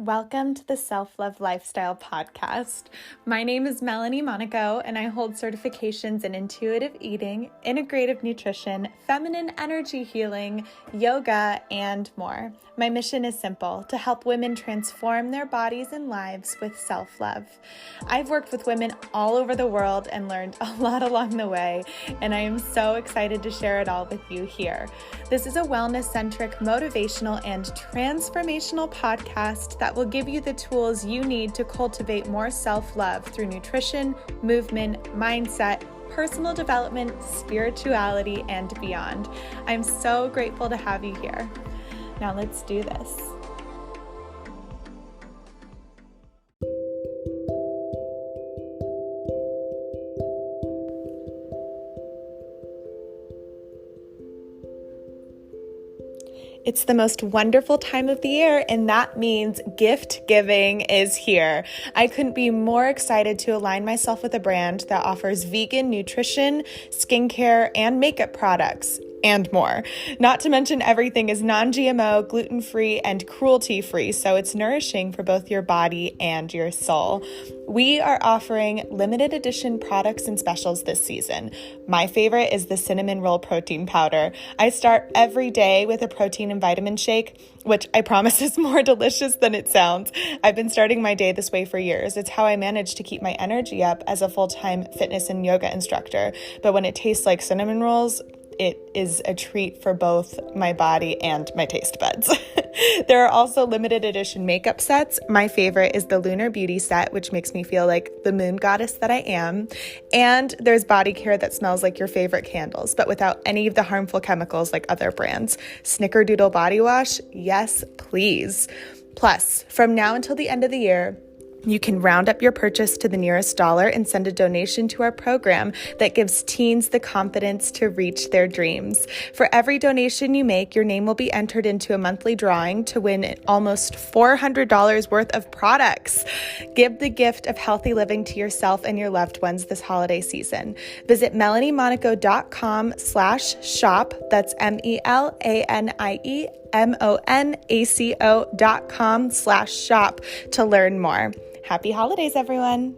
Welcome to the Self-Love Lifestyle Podcast. My name is Melanie Monaco, and I hold certifications in intuitive eating, integrative nutrition, feminine energy healing, yoga, and more. My mission is simple: to help women transform their bodies and lives with self-love. I've worked with women all over the world and learned a lot along the way, and I am so excited to share it all with you here. This is a wellness-centric, motivational, and transformational podcast that will give you the tools you need to cultivate more self-love through nutrition, movement, mindset, personal development, spirituality, and beyond. I'm so grateful to have you here. Now let's do this. It's the most wonderful time of the year, and that means gift giving is here. I couldn't be more excited to align myself with a brand that offers vegan nutrition, skincare, and makeup products, and more. Not to mention everything is non-GMO, gluten-free, and cruelty-free, so it's nourishing for both your body and your soul. We are offering limited edition products and specials this season. My favorite is the cinnamon roll protein powder. I start every day with a protein and vitamin shake, which I promise is more delicious than it sounds. I've been starting my day this way for years. It's how I manage to keep my energy up as a full-time fitness and yoga instructor. But when it tastes like cinnamon rolls, it is a treat for both my body and my taste buds. There are also limited edition makeup sets. My favorite is the Lunar Beauty set, which makes me feel like the moon goddess that I am. And there's body care that smells like your favorite candles, but without any of the harmful chemicals like other brands. Snickerdoodle body wash, yes, please. Plus, from now until the end of the year, you can round up your purchase to the nearest dollar and send a donation to our program that gives teens the confidence to reach their dreams. For every donation you make, your name will be entered into a monthly drawing to win almost $400 worth of products. Give the gift of healthy living to yourself and your loved ones this holiday season. Visit melaniemonaco.com/shop. That's MELANIEMONACO.com/shop to learn more. Happy holidays, everyone.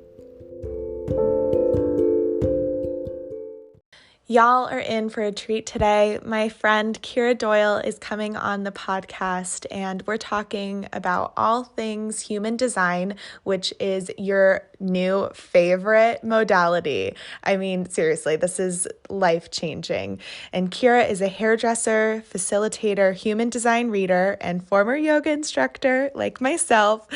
Y'all are in for a treat today. My friend Kiera Doyle is coming on the podcast, and we're talking about all things human design, which is your new favorite modality. I mean, seriously, this is life-changing. And Kiera is a hairdresser, facilitator, human design reader, and former yoga instructor like myself,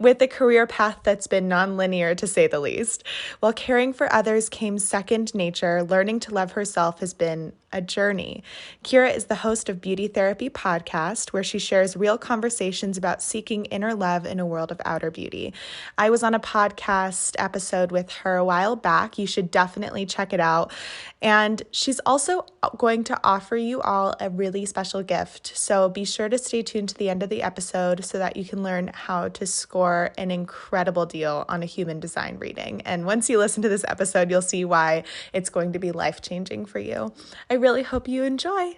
with a career path that's been non-linear to say the least. While caring for others came second nature, learning to love herself has been a journey. Kiera is the host of Beauty Therapy Podcast, where she shares real conversations about seeking inner love in a world of outer beauty. I was on a podcast episode with her a while back. You should definitely check it out. And she's also going to offer you all a really special gift. So be sure to stay tuned to the end of the episode so that you can learn how to score an incredible deal on a human design reading. And once you listen to this episode, you'll see why it's going to be life-changing for you. I really hope you enjoy.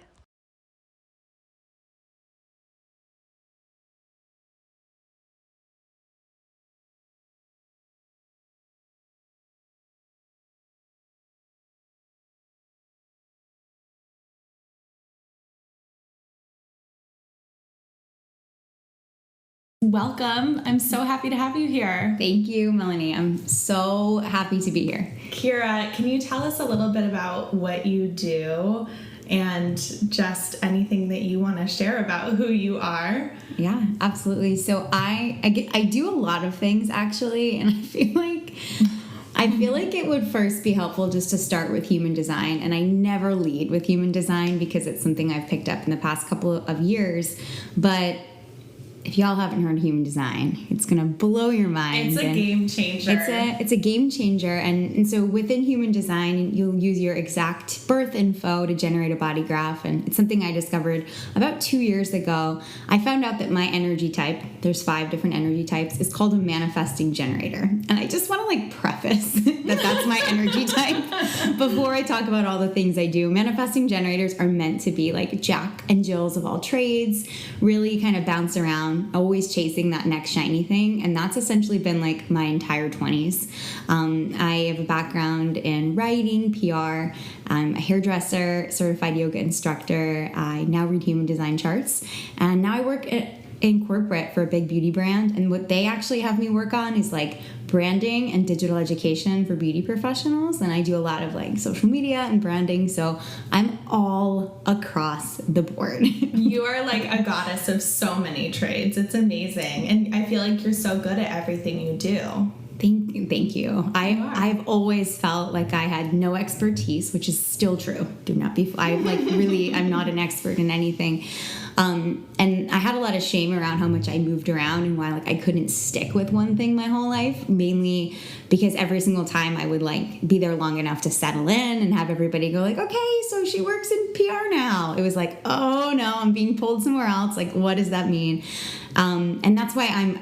Welcome. I'm so happy to have you here. Thank you, Melanie. I'm so happy to be here. Kiera, can you tell us a little bit about what you do and just anything that you want to share about who you are? Yeah, absolutely. So I do a lot of things actually, and I feel like it would first be helpful just to start with human design, and I never lead with human design because it's something I've picked up in the past couple of years, but if y'all haven't heard of human design, it's going to blow your mind. It's a game changer. It's a game changer. And so within human design, you'll use your exact birth info to generate a body graph. And it's something I discovered about 2 years ago. I found out that my energy type, there's 5 different energy types, is called a manifesting generator. And I just want to preface that that's my energy type before I talk about all the things I do. Manifesting generators are meant to be like Jack and Jills of all trades, really kind of bounce around always chasing that next shiny thing. And that's essentially been like my entire 20s. I have a background in writing, PR. I'm a hairdresser, certified yoga instructor. I now read human design charts. And now I work in corporate for a big beauty brand. And what they actually have me work on is like branding and digital education for beauty professionals. And I do a lot of like social media and branding. So I'm all across the board. You are like a goddess of so many trades. It's amazing. And I feel like you're so good at everything you do. Thank you. I've always felt like I had no expertise, which is still true. I'm not an expert in anything. And I had a lot of shame around how much I moved around and why like I couldn't stick with one thing my whole life, mainly because every single time I would like be there long enough to settle in and have everybody go like, okay, so she works in PR now. It was like, oh no, I'm being pulled somewhere else. Like, what does that mean? And that's why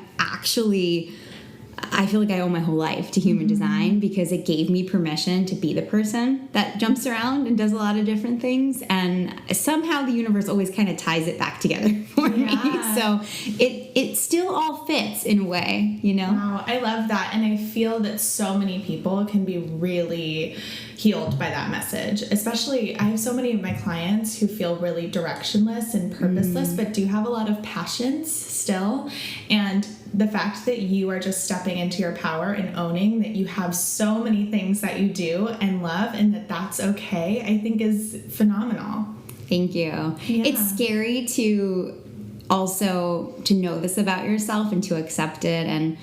I feel like I owe my whole life to human design, because it gave me permission to be the person that jumps around and does a lot of different things. And somehow the universe always kind of ties it back together for me. So it still all fits in a way, you know? Wow, I love that. And I feel that so many people can be really healed by that message. Especially, I have so many of my clients who feel really directionless and purposeless, but do have a lot of passions still. And the fact that you are just stepping into your power and owning that you have so many things that you do and love, and that that's okay, I think is phenomenal. Thank you. Yeah. It's scary to know this about yourself and to accept it. And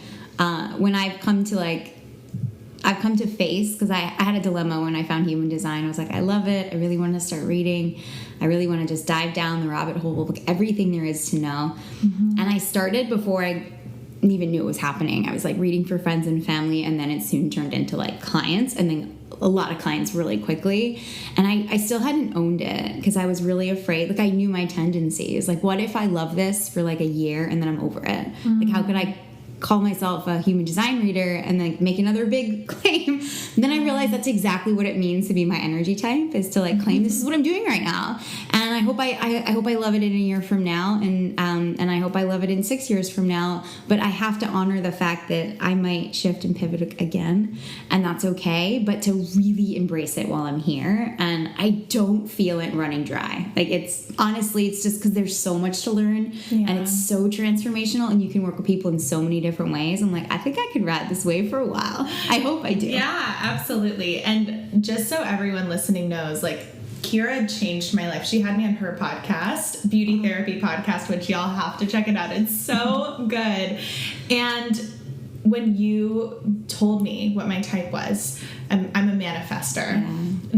when I've come to face, because I had a dilemma when I found human design. I was like, I love it. I really want to start reading. I really want to just dive down the rabbit hole of like everything there is to know. And I started before I even knew it was happening. I was like reading for friends and family, and then it soon turned into like clients, and then a lot of clients really quickly. And I still hadn't owned it because I was really afraid. Like I knew my tendencies. Like, what if I love this for like a year and then I'm over it? Like, how could I call myself a human design reader and then make another big claim? And then I realized that's exactly what it means to be my energy type, is to like claim this is what I'm doing right now. And I hope I love it in a year from now, and I hope I love it in 6 years from now. But I have to honor the fact that I might shift and pivot again, and that's okay. But to really embrace it while I'm here, and I don't feel it running dry. Like it's just because there's so much to learn, and it's so transformational, and you can work with people in so many different ways. I'm like, I think I could ride this wave for a while. I hope I do. Yeah, absolutely. And just so everyone listening knows, like, Kiera changed my life. She had me on her podcast, Beauty Therapy Podcast, which y'all have to check it out. It's so good. And when you told me what my type was, I'm a manifester.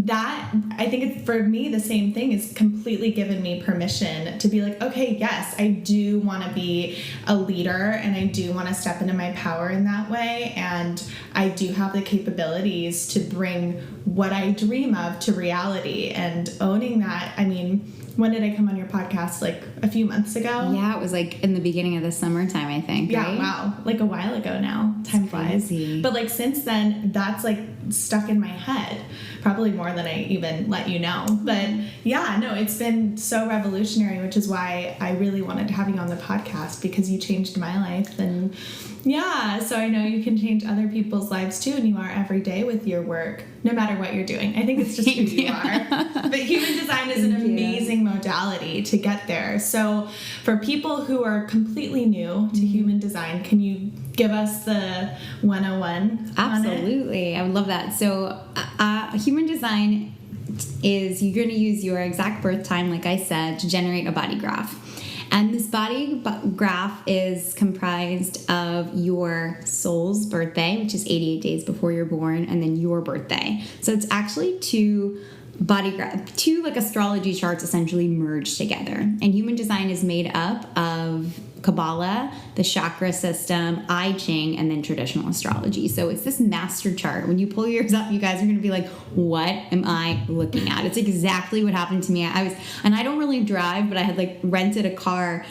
That, I think it's, for me, the same thing is completely given me permission to be like, okay, yes, I do want to be a leader, and I do want to step into my power in that way. And I do have the capabilities to bring what I dream of to reality, and owning that. I mean, when did I come on your podcast? Like a few months ago? Yeah, it was like in the beginning of the summertime, I think. Yeah, right? Wow. Like a while ago now. Time flies. But like since then, that's like stuck in my head. Probably more than I even let you know. But yeah, no, it's been so revolutionary, which is why I really wanted to have you on the podcast, because you changed my life. And yeah, so I know you can change other people's lives too, and you are every day with your work, no matter what you're doing. I think it's just who you are. But human design is an amazing modality to get there. So for people who are completely new to human design, can you give us the 101? Absolutely. I would love that. So human design is, you're going to use your exact birth time, like I said, to generate a body graph. And this body graph is comprised of your soul's birthday, which is 88 days before you're born, and then your birthday. So it's actually two like astrology charts essentially merged together. And human design is made up of Kabbalah, the chakra system, I Ching, and then traditional astrology. So it's this master chart. When you pull yours up, you guys are going to be like, what am I looking at? It's exactly what happened to me. And I don't really drive, but I had like rented a car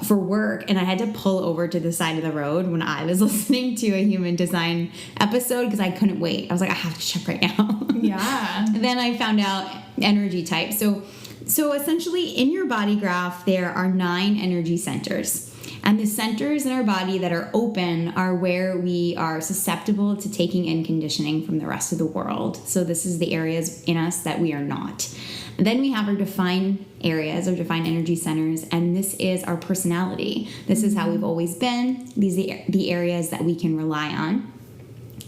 for work, and I had to pull over to the side of the road when I was listening to a human design episode because I couldn't wait. I was like, I have to check right now. Yeah. And then I found out energy type. So essentially in your body graph, there are 9 energy centers. And the centers in our body that are open are where we are susceptible to taking in conditioning from the rest of the world. So this is the areas in us that we are not. And then we have our defined areas, or defined energy centers, and this is our personality. This is how we've always been. These are the areas that we can rely on.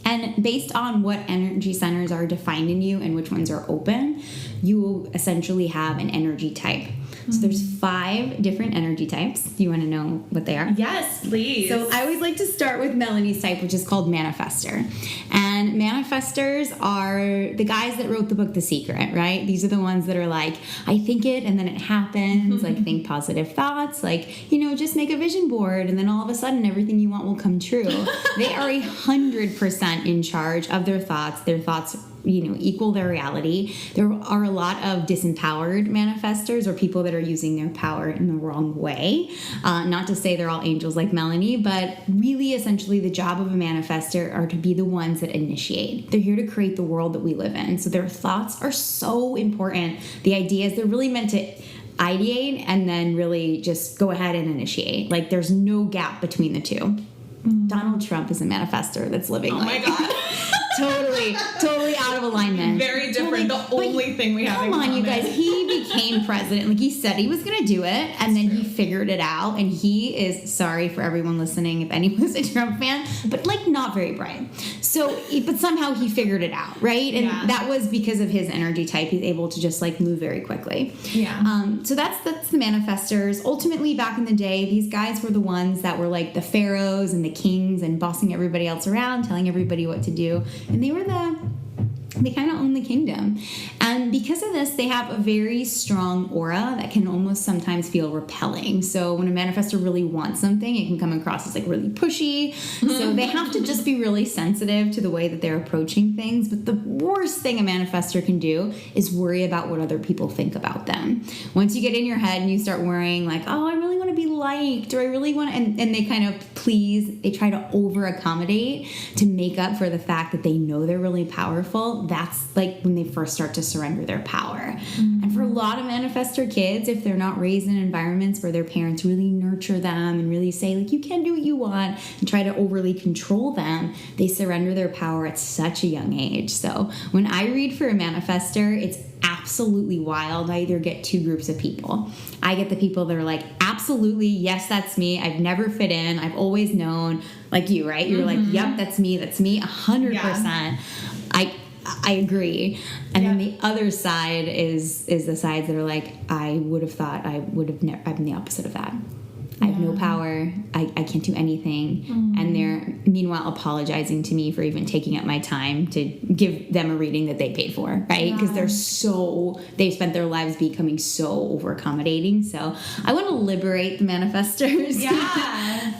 And based on what energy centers are defined in you and which ones are open, you will essentially have an energy type. So there's 5 different energy types. Do you want to know what they are? Yes, please. So I always like to start with Melanie's type, which is called manifester. And manifestors are the guys that wrote the book The Secret, right? These are the ones that are like, I think it and then it happens. Like, think positive thoughts. Like, just make a vision board and then all of a sudden everything you want will come true. They are 100% in charge of their thoughts. Their thoughts equal their reality. There are a lot of disempowered manifestors, or people that are using their power in the wrong way. Not to say they're all angels like Melanie, but really essentially the job of a manifestor are to be the ones that initiate. They're here to create the world that we live in. So their thoughts are so important. The ideas, they're really meant to ideate and then really just go ahead and initiate. Like, there's no gap between the two. Donald Trump is a manifestor that's living my God. totally out of alignment. Very different. The only thing we have in common. Come on, you guys. He became president. Like, he said he was going to do it, and then he figured it out. And he is, sorry for everyone listening if anyone's a Trump fan, but not very bright. So, but somehow he figured it out, right? And that was because of his energy type. He's able to just move very quickly. Yeah. So that's the manifestors. Ultimately, back in the day, these guys were the ones that were like the pharaohs and the kings and bossing everybody else around, telling everybody what to do. And they kind of own the kingdom. And because of this, they have a very strong aura that can almost sometimes feel repelling. So when a manifestor really wants something, it can come across as really pushy. So they have to just be really sensitive to the way that they're approaching things. But the worst thing a manifestor can do is worry about what other people think about them. Once you get in your head and you start worrying I really want to be liked, or I really want to, and they kind of they try to over accommodate to make up for the fact that they know they're really powerful. That's when they first start to surrender their power. And for a lot of manifestor kids, if they're not raised in environments where their parents really nurture them and really say you can do what you want and try to overly control them, they surrender their power at such a young age. So when I read for a manifestor, it's absolutely wild. I either get 2 groups of people. I get the people that are absolutely, yes, that's me. I've never fit in. I've always known, like you, right? You're yep, that's me, 100%. Yeah. I agree. And then the other side is the sides that are I would have thought I'm the opposite of that. I have no power. I can't do anything. And they're meanwhile apologizing to me for even taking up my time to give them a reading that they paid for, right? Because they've spent their lives becoming so over accommodating. So I want to liberate the manifestors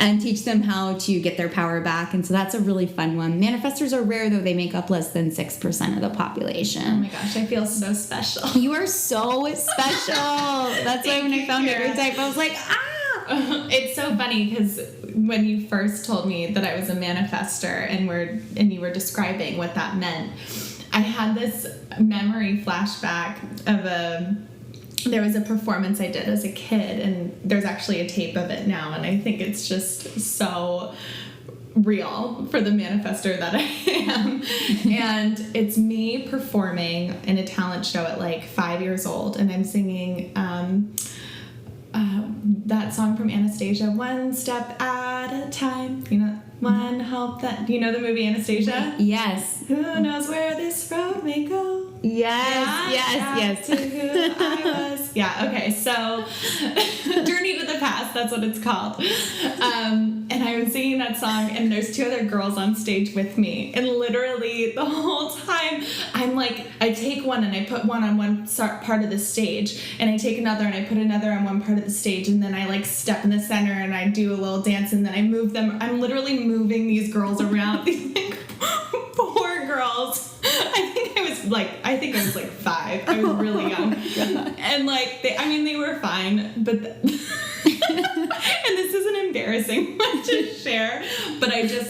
and teach them how to get their power back. And so that's a really fun one. Manifestors are rare, though. They make up less than 6% of the population. Oh my gosh, I feel so special. You are so special. That's why when I found your type, I was like, It's so funny because when you first told me that I was a manifestor and you were describing what that meant, I had this memory flashback of there was a performance I did as a kid, and there's actually a tape of it now, and I think it's just so real for the manifestor that I am. And it's me performing in a talent show at 5 years old, and I'm singing that song from Anastasia, One Step at a Time, one hope that, do you know the movie Anastasia? Yes. Who knows where this road may go? Yes. To who I was. Yeah, okay, so Journey to the Past, that's what it's called. And I was singing that song, and there's 2 other girls on stage with me, and literally the whole time I'm I take one and I put one on one part of the stage, and I take another and I put another on one part of the stage, and then I step in the center and I do a little dance, and then I move them. I'm literally moving these girls around, these poor girls. I think I was 5. I was really young. And they were fine, but and this isn't embarrassing to share, but I just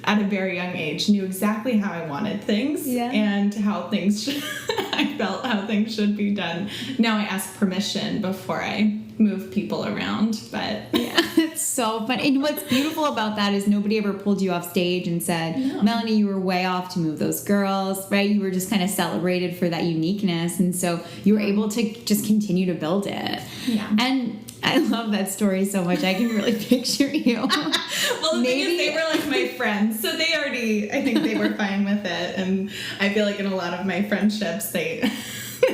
at a very young age knew exactly how I wanted things and how things I felt how things should be done. Now I ask permission before I move people around, but it's so fun. And what's beautiful about that is nobody ever pulled you off stage and said, Melanie, you were way off to move those girls, right? You were just kind of celebrated for that uniqueness. And so you were able to just continue to build it. Yeah. And I love that story so much. I can really picture you. Well, the thing is, they were like my friends, so they already, I think they were fine with it. And I feel like in a lot of my friendships, I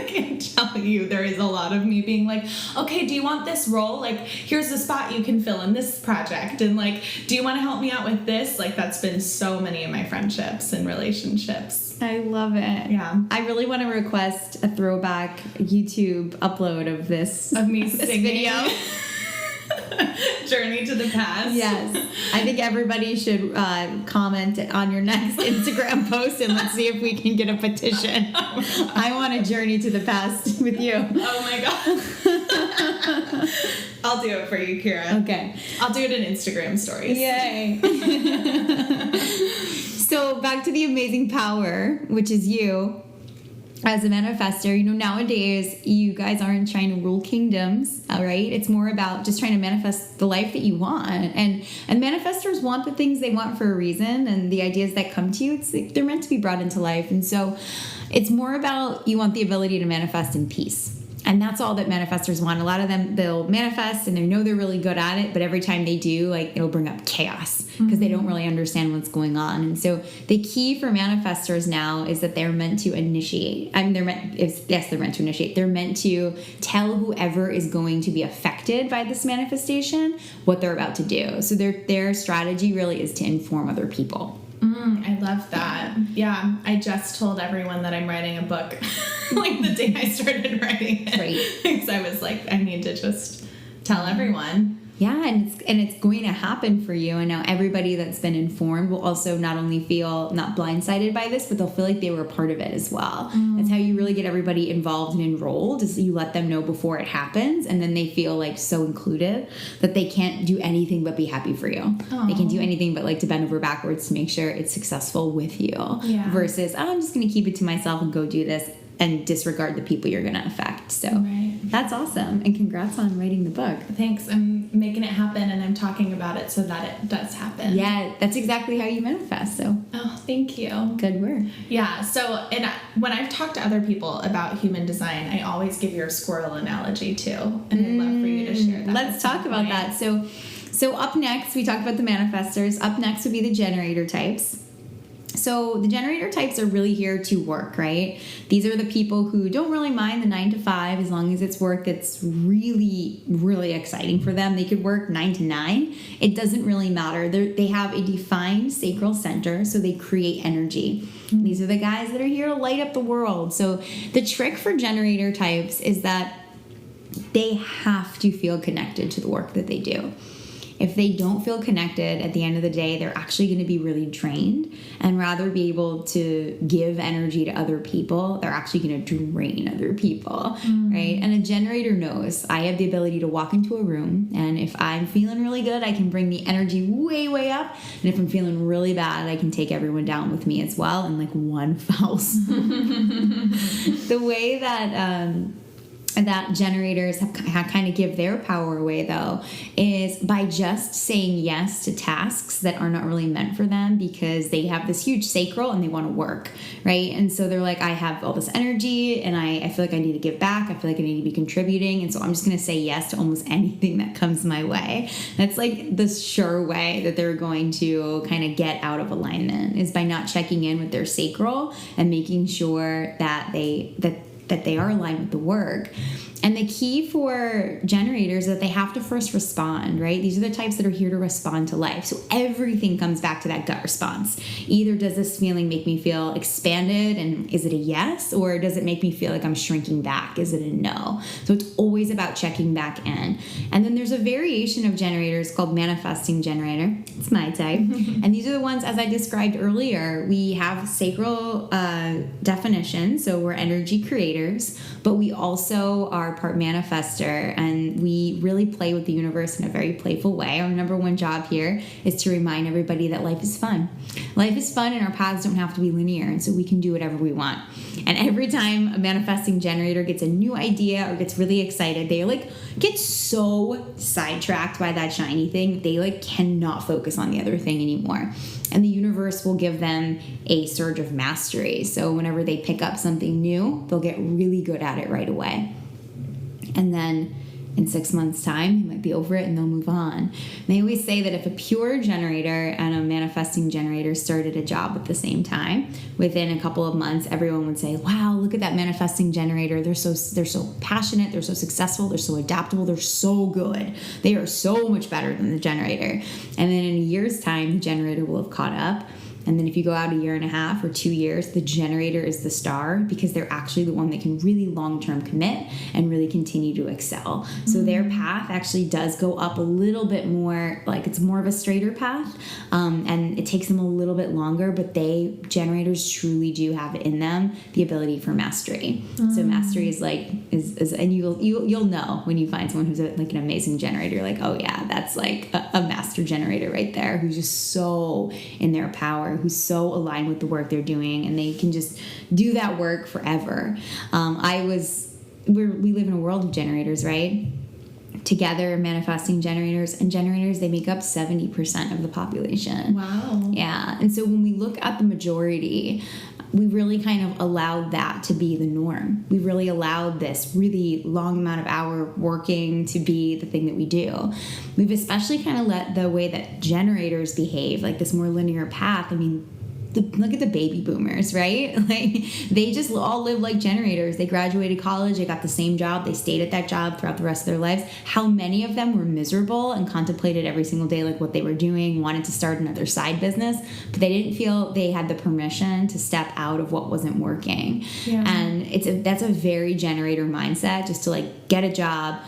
can tell you there is a lot of me being like, okay, do you want this role? Like, here's the spot you can fill in this project. And like, do you want to help me out with this? Like, that's been so many of my friendships and relationships. I love it. Yeah. I really want to request a throwback YouTube upload of this. Of me this singing. video. Journey to the past. Yes. I think everybody should comment on your next Instagram post and let's see if we can get a petition. I want a journey to the past with you. Oh my God. I'll do it for you, Kiera. Okay. I'll do it in Instagram stories. Yay. So back to the amazing power, which is you. As a manifestor, you know, nowadays you guys aren't trying to rule kingdoms, all right? It's more about just trying to manifest the life that you want. And manifestors want the things they want for a reason, and the ideas that come to you, they're meant to be brought into life. And so it's more about you want the ability to manifest in peace. And that's all that manifestors want. A lot of them, they'll manifest and they know they're really good at it, but every time they do, like, it'll bring up chaos because they don't really understand what's going on. And so the key for manifestors now is that they're meant to initiate. I mean, they're meant to initiate. They're meant to tell whoever is going to be affected by this manifestation what they're about to do. So their strategy really is to inform other people. I love that. Yeah, I just told everyone that I'm writing a book like the day I started writing it. Right. Because I was like, I need to just tell everyone. Yeah, and it's going to happen for you. And now everybody that's been informed will also not only feel not blindsided by this, but they'll feel like they were a part of it as well. That's how you really get everybody involved and enrolled, is you let them know before it happens, and then they feel like so included that they can't do anything but be happy for you. Aww. They can do anything but like to bend over backwards to make sure it's successful with you. Yeah. Versus, I'm just going to keep it to myself and go do this and disregard the people you're going to affect. So That's awesome. And congrats on writing the book. Thanks. I'm making it happen, and I'm talking about it so that it does happen. Yeah, that's exactly how you manifest. So thank you. Good work. Yeah. So, and when I've talked to other people about human design, I always give your squirrel analogy too. And I'd love for you to share that. Let's talk about that. So up next, we talked about the manifestors. Up next would be the generator types. So the generator types are really here to work, right? These are the people who don't really mind the 9 to 5 as long as it's work that's really, really exciting for them. They could work 9 to 9. It doesn't really matter. They have a defined sacral center, so they create energy. These are the guys that are here to light up the world. So the trick for generator types is that they have to feel connected to the work that they do. If they don't feel connected at the end of the day, they're actually going to be really drained and rather be able to give energy to other people. They're actually going to drain other people, right? And a generator knows I have the ability to walk into a room, and if I'm feeling really good, I can bring the energy way, way up. And if I'm feeling really bad, I can take everyone down with me as well in like one foul swoop. The way that generators have kind of give their power away, though, is by just saying yes to tasks that are not really meant for them because they have this huge sacral and they want to work, right? And so they're like, I have all this energy and I feel like I need to give back. I feel like I need to be contributing. And so I'm just going to say yes to almost anything that comes my way. That's like the sure way that they're going to kind of get out of alignment, is by not checking in with their sacral and making sure that they are aligned with the work. And the key for generators is that they have to first respond, right? These are the types that are here to respond to life. So everything comes back to that gut response. Either does this feeling make me feel expanded, and is it a yes? Or does it make me feel like I'm shrinking back? Is it a no? So it's always about checking back in. And then there's a variation of generators called manifesting generator. It's my type. And these are the ones, as I described earlier, we have sacral definition. So we're energy creators, but we also are are part manifester, and we really play with the universe in a very playful way. Our number one job here is to remind everybody that life is fun. Life is fun, and our paths don't have to be linear, and so we can do whatever we want. And every time a manifesting generator gets a new idea or gets really excited, they like get so sidetracked by that shiny thing, they like cannot focus on the other thing anymore. And the universe will give them a surge of mastery. So whenever they pick up something new, they'll get really good at it right away. And then in 6 months' time, they might be over it and they'll move on. And they always say that if a pure generator and a manifesting generator started a job at the same time, within a couple of months, everyone would say, wow, look at that manifesting generator. They're so passionate. They're so successful. They're so adaptable. They're so good. They are so much better than the generator. And then in a year's time, the generator will have caught up. And then if you go out a year and a half or 2 years, the generator is the star because they're actually the one that can really long-term commit and really continue to excel. So their path actually does go up a little bit more, like it's more of a straighter path, and it takes them a little bit longer, but generators truly do have in them the ability for mastery. So mastery is and you'll know when you find someone who's like an amazing generator. You're like, oh yeah, that's like a master generator right there, who's just so in their power, who's so aligned with the work they're doing, and they can just do that work forever. We live in a world of generators, right? Together, manifesting generators, they make up 70% of the population. Wow. Yeah. And so when we look at the majority, we really kind of allowed that to be the norm. We really allowed this really long amount of hour working to be the thing that we do. We've especially kind of let the way that generators behave, like this more linear path. I mean, look at the baby boomers, right? Like they just all live like generators. They graduated college, they got the same job, they stayed at that job throughout the rest of their lives. How many of them were miserable and contemplated every single day like what they were doing, wanted to start another side business, but they didn't feel they had the permission to step out of what wasn't working. Yeah. And that's a very generator mindset, just to like get a job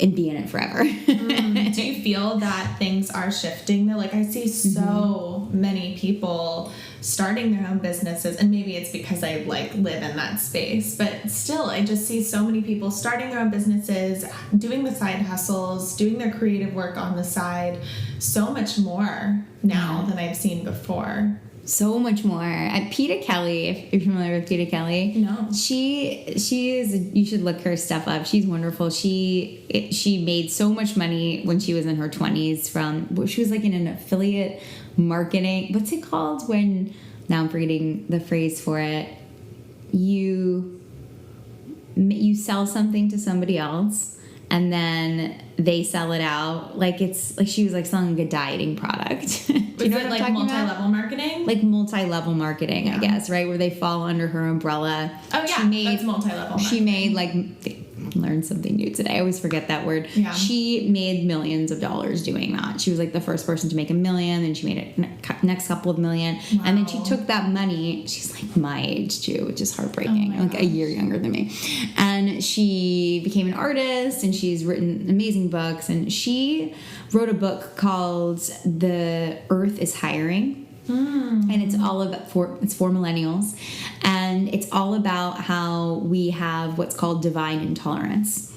and be in it forever. Do you feel that things are shifting though? Like I see so many people starting their own businesses, and maybe it's because I like live in that space, but still I just see so many people starting their own businesses, doing the side hustles, doing their creative work on the side, so much more now than I've seen before. So much more. Peta Kelly, if you're familiar with Peta Kelly. No. She is, you should look her stuff up. She's wonderful. She made so much money when she was in her 20s she was like in an affiliate marketing. What's it called when, now I'm forgetting the phrase for it. You sell something to somebody else and then they sell it out. Like she was like selling a dieting product. Do you know what I'm talking about? Multi-level marketing? Like multi-level marketing, I guess, right? Where they fall under her umbrella. Oh yeah, that's multi-level marketing. She made learned something new today. I always forget that word. Yeah. She made millions of dollars doing that. She was like the first person to make $1 million, and she made it next couple of million. Wow. And then she took that money. She's like my age too, which is heartbreaking. Like a year younger than me. And she became an artist, and she's written amazing books. And she wrote a book called The Earth is Hiring. And it's all about it's for millennials, and it's all about how we have what's called divine intolerance.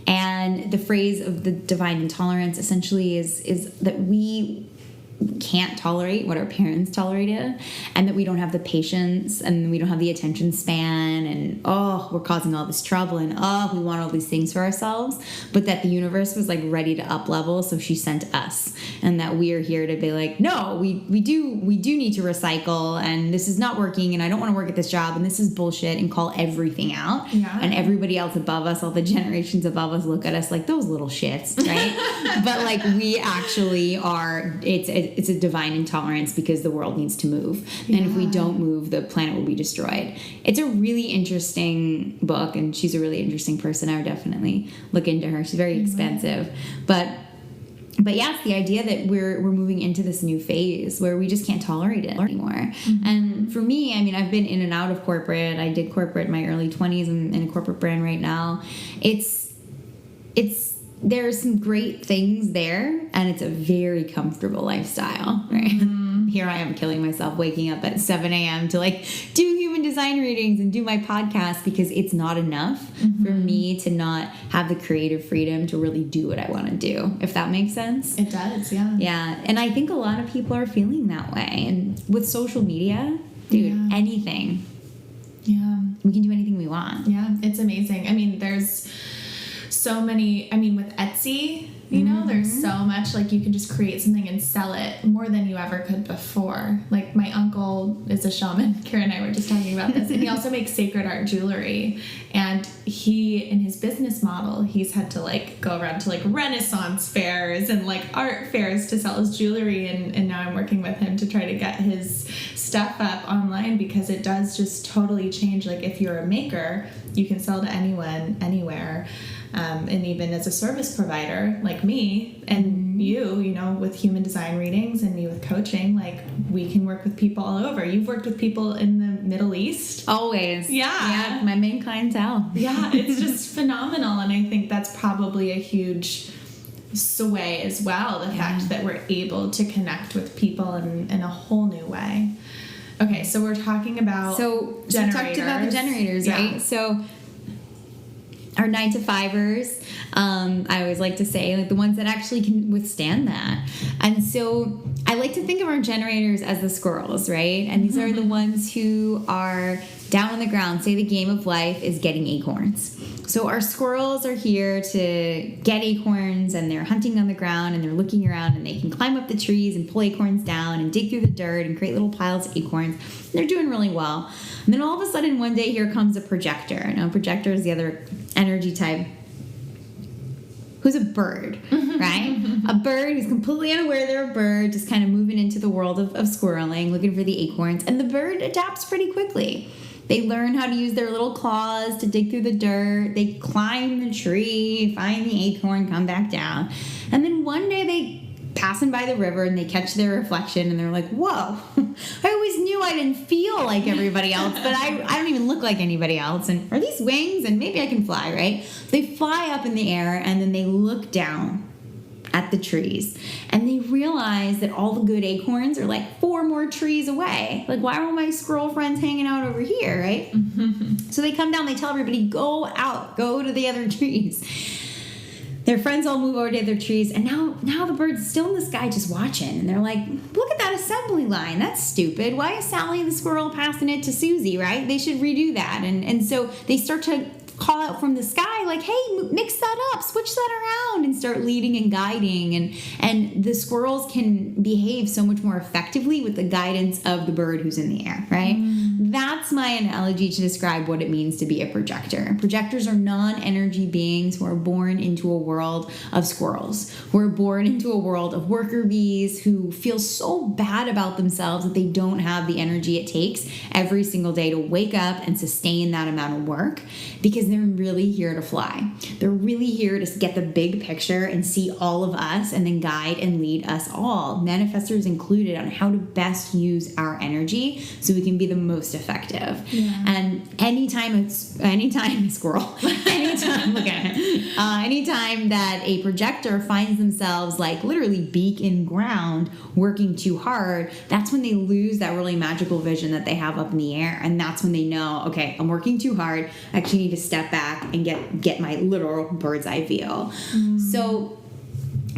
And the phrase of the divine intolerance essentially is that we can't tolerate what our parents tolerated, and that we don't have the patience, and we don't have the attention span, and we're causing all this trouble, and we want all these things for ourselves, but that the universe was like ready to up level, so she sent us, and that we are here to be like, no, we do need to recycle, and this is not working, and I don't want to work at this job, and this is bullshit, and call everything out. And everybody else above us, all the generations above us, look at us like those little shits, right? But like we actually are, it's a divine intolerance because the world needs to move. And if we don't move, the planet will be destroyed. It's a really interesting book, and she's a really interesting person. I would definitely look into her. She's very expensive. But yeah, it's the idea that we're moving into this new phase where we just can't tolerate it anymore. And for me, I mean, I've been in and out of corporate. I did corporate in my early 20s. I'm in a corporate brand right now. There's some great things there, and it's a very comfortable lifestyle, right? here I am killing myself, waking up at 7 a.m. to like do human design readings and do my podcast because it's not enough for me to not have the creative freedom to really do what I want to do, if that makes sense. It does, yeah. Yeah, and I think a lot of people are feeling that way. And with social media, dude, anything. Yeah. We can do anything we want. Yeah, it's amazing. I mean, there's so many, I mean, with Etsy, you know, there's so much, like, you can just create something and sell it more than you ever could before. Like, my uncle is a shaman. Kiera and I were just talking about this. And he also makes sacred art jewelry. And he, in his business model, he's had to, like, go around to, like, Renaissance fairs and, like, art fairs to sell his jewelry. And now I'm working with him to try to get his stuff up online, because it does just totally change. Like, if you're a maker, you can sell to anyone, anywhere. And even as a service provider like me and you know, with human design readings and me with coaching, like, we can work with people all over. You've worked with people in the Middle East. Always. Yeah. Yeah, my main clientele. Yeah, it's just phenomenal. And I think that's probably a huge sway as well, the fact that we're able to connect with people in a whole new way. Okay, so we're talking about generators. We talked about the generators, right? So our 9-to-5ers, I always like to say, like, the ones that actually can withstand that. And so I like to think of our generators as the squirrels, right? And these are the ones who are down on the ground. Say the game of life is getting acorns. So our squirrels are here to get acorns, and they're hunting on the ground, and they're looking around, and they can climb up the trees and pull acorns down and dig through the dirt and create little piles of acorns. They're doing really well. And then all of a sudden one day here comes a projector. Now, projector is the other energy type, who's a bird, right? A bird who's completely unaware they're a bird, just kind of moving into the world of squirreling, looking for the acorns. And the bird adapts pretty quickly. They learn how to use their little claws to dig through the dirt. They climb the tree, find the acorn, come back down. And then one day they passing by the river and they catch their reflection and they're like, whoa, I always knew I didn't feel like everybody else, but I don't even look like anybody else. And are these wings? And maybe I can fly, right? They fly up in the air and then they look down at the trees and they realize that all the good acorns are like 4 more trees away. Like, why are all my squirrel friends hanging out over here, right? So they come down, they tell everybody, go out, go to the other trees. Their friends all move over to other trees, and now the bird's still in the sky just watching. And they're like, look at that assembly line. That's stupid. Why is Sally the squirrel passing it to Susie, right? They should redo that. And so they start to call out from the sky, like, hey, mix that up, switch that around, and start leading and guiding. And the squirrels can behave so much more effectively with the guidance of the bird who's in the air, right? That's my analogy to describe what it means to be a projector. Projectors are non-energy beings who are born into a world of squirrels, who are born into a world of worker bees who feel so bad about themselves that they don't have the energy it takes every single day to wake up and sustain that amount of work, because they're really here to fly. They're really here to get the big picture and see all of us and then guide and lead us all, manifestors included, on how to best use our energy so we can be the most effective. And anytime that a projector finds themselves like literally beak in ground working too hard, that's when they lose that really magical vision that they have up in the air. And that's when they know, okay, I'm working too hard. I actually need to step back and get my literal bird's eye view. So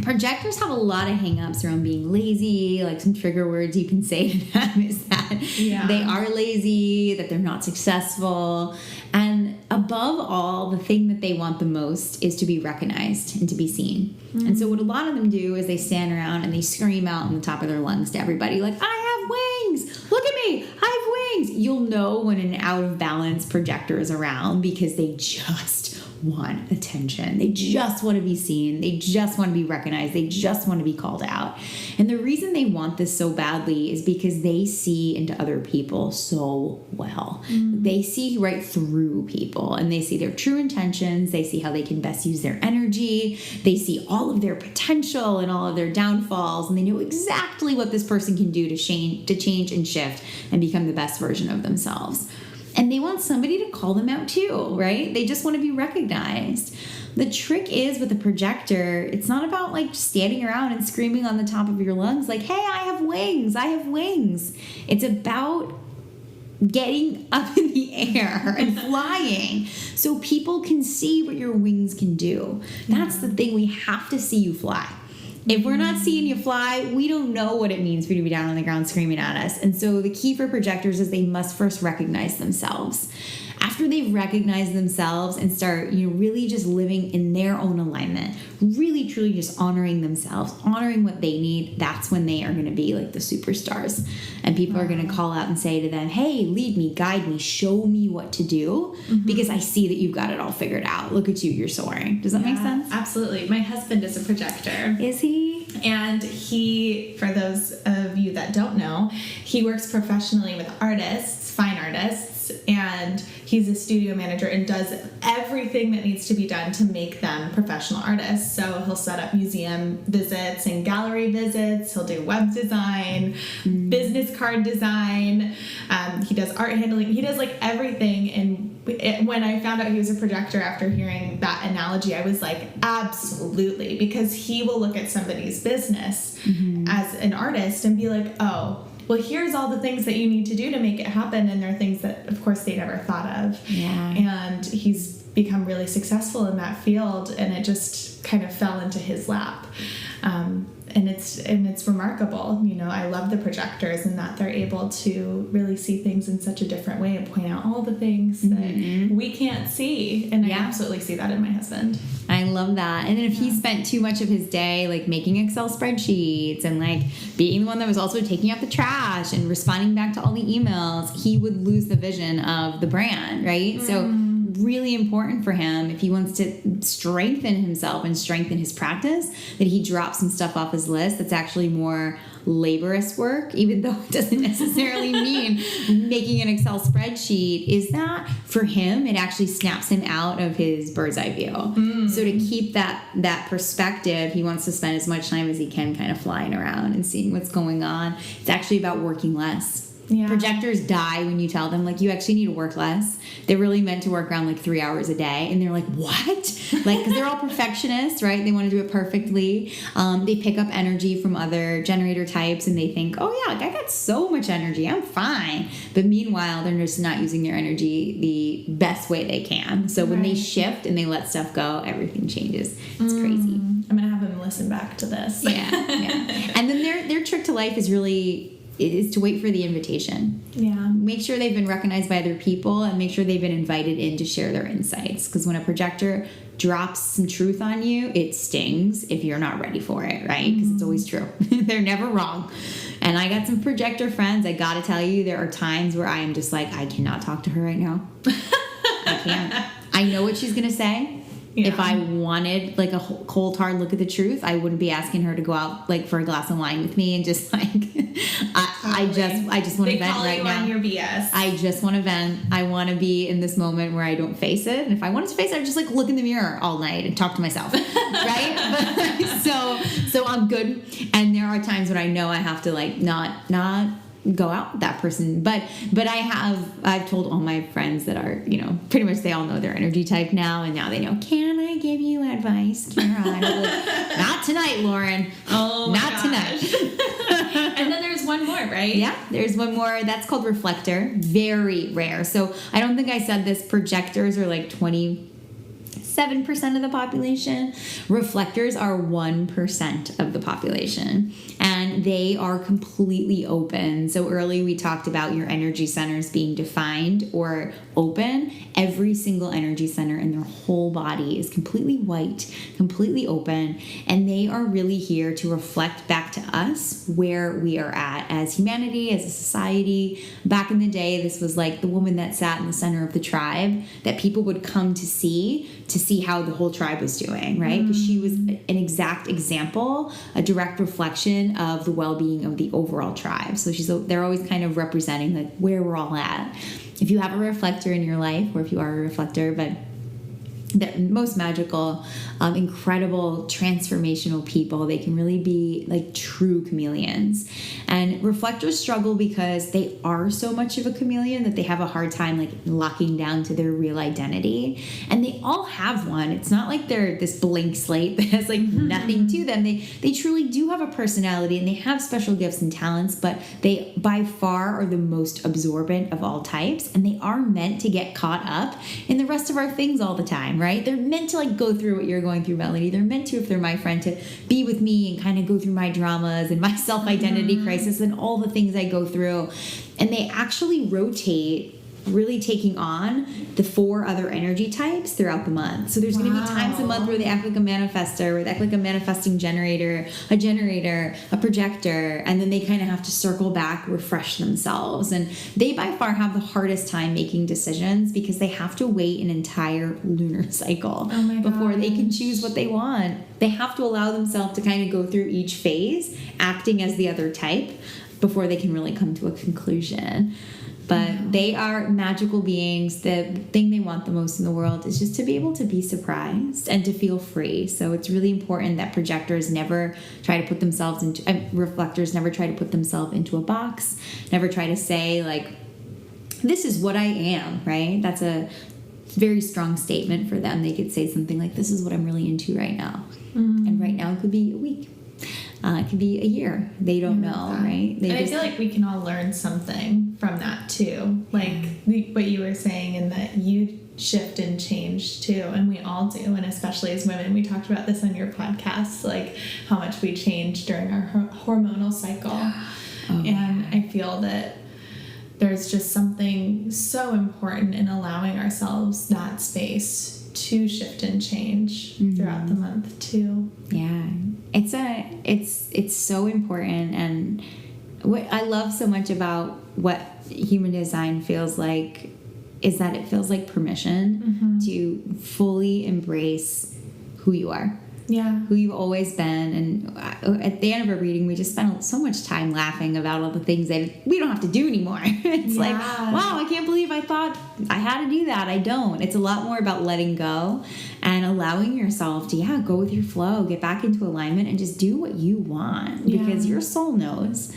projectors have a lot of hang-ups around being lazy. Like, some trigger words you can say to them is that they are lazy, that they're not successful. And above all, the thing that they want the most is to be recognized and to be seen. And so what a lot of them do is they stand around and they scream out on the top of their lungs to everybody, like, I have wings! Look at me! I have wings! You'll know when an out-of-balance projector is around, because they just want attention. They just want to be seen. They just want to be recognized. They just want to be called out. And the reason they want this so badly is because they see into other people so well. They see right through people, and they see their true intentions. They see how they can best use their energy. They see all of their potential and all of their downfalls, and they know exactly what this person can do to change and shift and become the best version of themselves. And they want somebody to call them out too, right? They just want to be recognized. The trick is with a projector, it's not about like standing around and screaming on the top of your lungs like, hey, I have wings, I have wings. It's about getting up in the air and flying so people can see what your wings can do. That's the thing. We have to see you fly. If we're not seeing you fly, we don't know what it means for you to be down on the ground screaming at us. And so the key for projectors is they must first recognize themselves. After they've recognized themselves and start, really just living in their own alignment, really truly just honoring themselves, honoring what they need, that's when they are going to be like the superstars. And people are going to call out and say to them, hey, lead me, guide me, show me what to do, because I see that you've got it all figured out. Look at you, you're soaring. Does that make sense? Absolutely. My husband is a projector. Is he? And he, for those of you that don't know, he works professionally with artists, fine artists, and he's a studio manager and does everything that needs to be done to make them professional artists. So he'll set up museum visits and gallery visits. He'll do web design, business card design. He does art handling. He does like everything. And when I found out he was a projector after hearing that analogy, I was like, absolutely, because he will look at somebody's business as an artist and be like, oh, well, here's all the things that you need to do to make it happen. And there are things that, of course, they never thought of. Yeah. And he's become really successful in that field, and it just kind of fell into his lap. And it's remarkable. I love the projectors and that they're able to really see things in such a different way and point out all the things that we can't see. And I absolutely see that in my husband. I love that. And then if he spent too much of his day like making Excel spreadsheets and like being the one that was also taking out the trash and responding back to all the emails, he would lose the vision of the brand, right? So really important for him, if he wants to strengthen himself and strengthen his practice, that he drops some stuff off his list that's actually more laborious work, even though it doesn't necessarily mean making an Excel spreadsheet, is that for him, it actually snaps him out of his bird's eye view. So to keep that perspective, he wants to spend as much time as he can kind of flying around and seeing what's going on. It's actually about working less. Yeah. Projectors die when you tell them, like, you actually need to work less. They're really meant to work around, like, 3 hours a day. And they're like, what? Like, because they're all perfectionists, right? They want to do it perfectly. They pick up energy from other generator types, and they think, oh, yeah, I got so much energy. I'm fine. But meanwhile, they're just not using their energy the best way they can. So when they shift and they let stuff go, everything changes. It's crazy. I'm going to have him listen back to this. Yeah. And then their trick to life is to wait for the invitation. Yeah. Make sure they've been recognized by other people and make sure they've been invited in to share their insights. Because when a projector drops some truth on you, it stings if you're not ready for it, right? Because it's always true. They're never wrong. And I got some projector friends. I got to tell you, there are times where I am just like, I cannot talk to her right now. I can't. I know what she's going to say. Yeah. If I wanted like a cold hard look at the truth, I wouldn't be asking her to go out like for a glass of wine with me and just like I just want to vent right now. On your BS. I just want to vent. I want to be in this moment where I don't face it. And if I wanted to face it, I'd just like look in the mirror all night and talk to myself, right? So I'm good. And there are times when I know I have to like not go out with that person, but I've told all my friends that are, pretty much they all know their energy type now, and now they know, can I give you advice, Kiera? And I'm like, not tonight, Lauren. Oh, not tonight. And then there's one more, right? Yeah, there's one more. That's called reflector. Very rare. So I don't think I said this. Projectors are like 27% of the population. Reflectors are 1% of the population. And they are completely open. So earlier we talked about your energy centers being defined or open. Every single energy center in their whole body is completely white, completely open. And they are really here to reflect back to us where we are at as humanity, as a society. Back in the day, this was like the woman that sat in the center of the tribe that people would come to see how the whole tribe was doing, right? Because she was an exact example, a direct reflection of the well-being of the overall tribe. So they're always kind of representing like where we're all at. If you have a reflector in your life, or if you are a reflector, but the most magical, incredible, transformational people. They can really be like true chameleons. And reflectors struggle because they are so much of a chameleon that they have a hard time like locking down to their real identity. And they all have one. It's not like they're this blank slate that has like nothing to them. They truly do have a personality and they have special gifts and talents, but they by far are the most absorbent of all types. And they are meant to get caught up in the rest of our things all the time, right? They're meant to like go through what you're going through, Melody. They're meant to, if they're my friend, to be with me and kind of go through my dramas and my self-identity crisis and all the things I go through. And they actually rotate, really taking on the 4 other energy types throughout the month. So there's going to be times a month where they act like a manifester, where they act like a manifesting generator, a projector, and then they kind of have to circle back, refresh themselves. And they by far have the hardest time making decisions because they have to wait an entire lunar cycle before they can choose what they want. They have to allow themselves to kind of go through each phase, acting as the other type, before they can really come to a conclusion. But they are magical beings. The thing they want the most in the world is just to be able to be surprised and to feel free. So it's really important that projectors never try to put themselves into, reflectors never try to put themselves into a box, never try to say like, this is what I am, right? That's a very strong statement for them. They could say something like, this is what I'm really into right now. And right now it could be a week. It could be a year. They don't know, right? I feel like we can all learn something from that too. Like what you were saying, and that you shift and change too, and we all do. And especially as women, we talked about this on your podcast, like how much we change during our hormonal cycle. And I feel that there's just something so important in allowing ourselves that space to shift and change throughout the month too. Yeah, it's so important. And what I love so much about what human design feels like is that it feels like permission to fully embrace who you are. Yeah. Who you've always been. And at the end of our reading, we just spent so much time laughing about all the things that we don't have to do anymore. It's like, wow, I can't believe I thought I had to do that. I don't. It's a lot more about letting go and allowing yourself to, go with your flow, get back into alignment and just do what you want because your soul knows.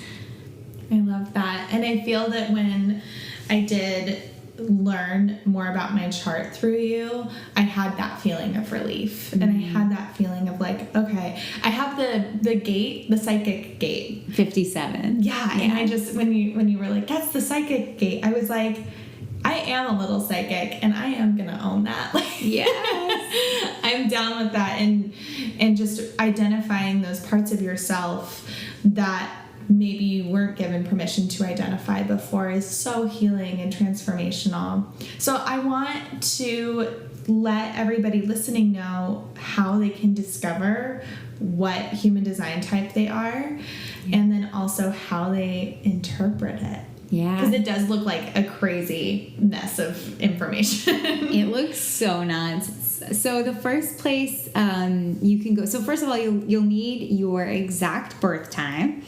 I love that. And I feel that when I did learn more about my chart through you, I had that feeling of relief. And I had that feeling of like, okay, I have the gate, the psychic gate. 57. Yeah. And I just, when you were like, that's the psychic gate, I was like, I am a little psychic and I am going to own that. Yes. I'm down with that. And just identifying those parts of yourself that maybe you weren't given permission to identify before is so healing and transformational. So I want to let everybody listening know how they can discover what human design type they are, and then also how they interpret it. Yeah. Because it does look like a crazy mess of information. It looks so nuts. So the first place you can go, so first of all, you'll need your exact birth time.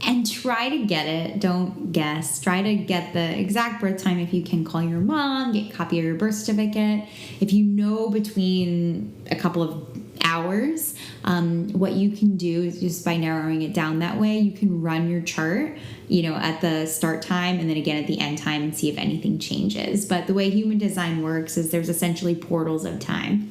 And try to get it. Don't guess. Try to get the exact birth time. If you can, call your mom, get a copy of your birth certificate. If you know between a couple of hours, what you can do is just by narrowing it down that way, you can run your chart, at the start time and then again at the end time and see if anything changes. But the way human design works is there's essentially portals of time.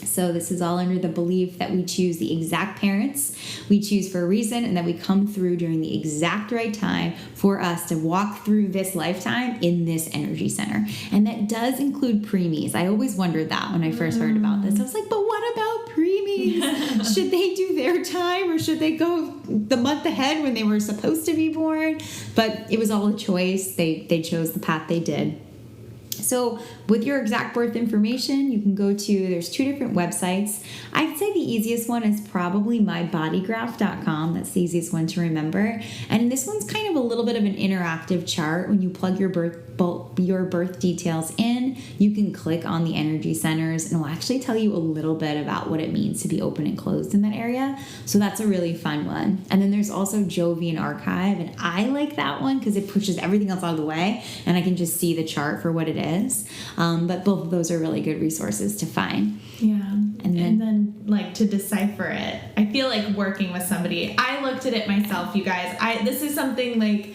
So this is all under the belief that we choose the exact parents we choose for a reason, and that we come through during the exact right time for us to walk through this lifetime in this energy center. And that does include preemies. I always wondered that when I first heard about this. I was like, but what about preemies? Should they do their time, or should they go the month ahead when they were supposed to be born? But it was all a choice. They chose the path they did. So with your exact birth information, you can go to, there's 2 different websites. I'd say the easiest one is probably mybodygraph.com. That's the easiest one to remember. And this one's kind of a little bit of an interactive chart. When you plug your birth details in, you can click on the energy centers and it'll actually tell you a little bit about what it means to be open and closed in that area. So that's a really fun one. And then there's also Jovian Archive, and I like that one because it pushes everything else out of the way and I can just see the chart for what it is. But both of those are really good resources to find. Yeah. And then like to decipher it. I feel like working with somebody. I looked at it myself, you guys. This is something like,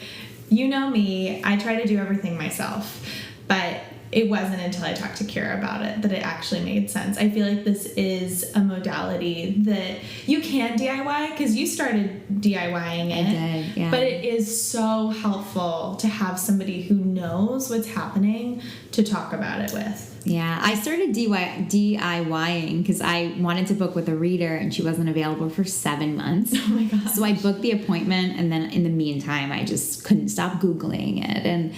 you know me, I try to do everything myself. But it wasn't until I talked to Kiera about it that it actually made sense. I feel like this is a modality that you can DIY because you started DIYing it. I did, yeah. But it is so helpful to have somebody who knows what's happening to talk about it with. Yeah, I started DIYing because I wanted to book with a reader and she wasn't available for 7 months. Oh my God. So I booked the appointment, and then in the meantime, I just couldn't stop Googling it. And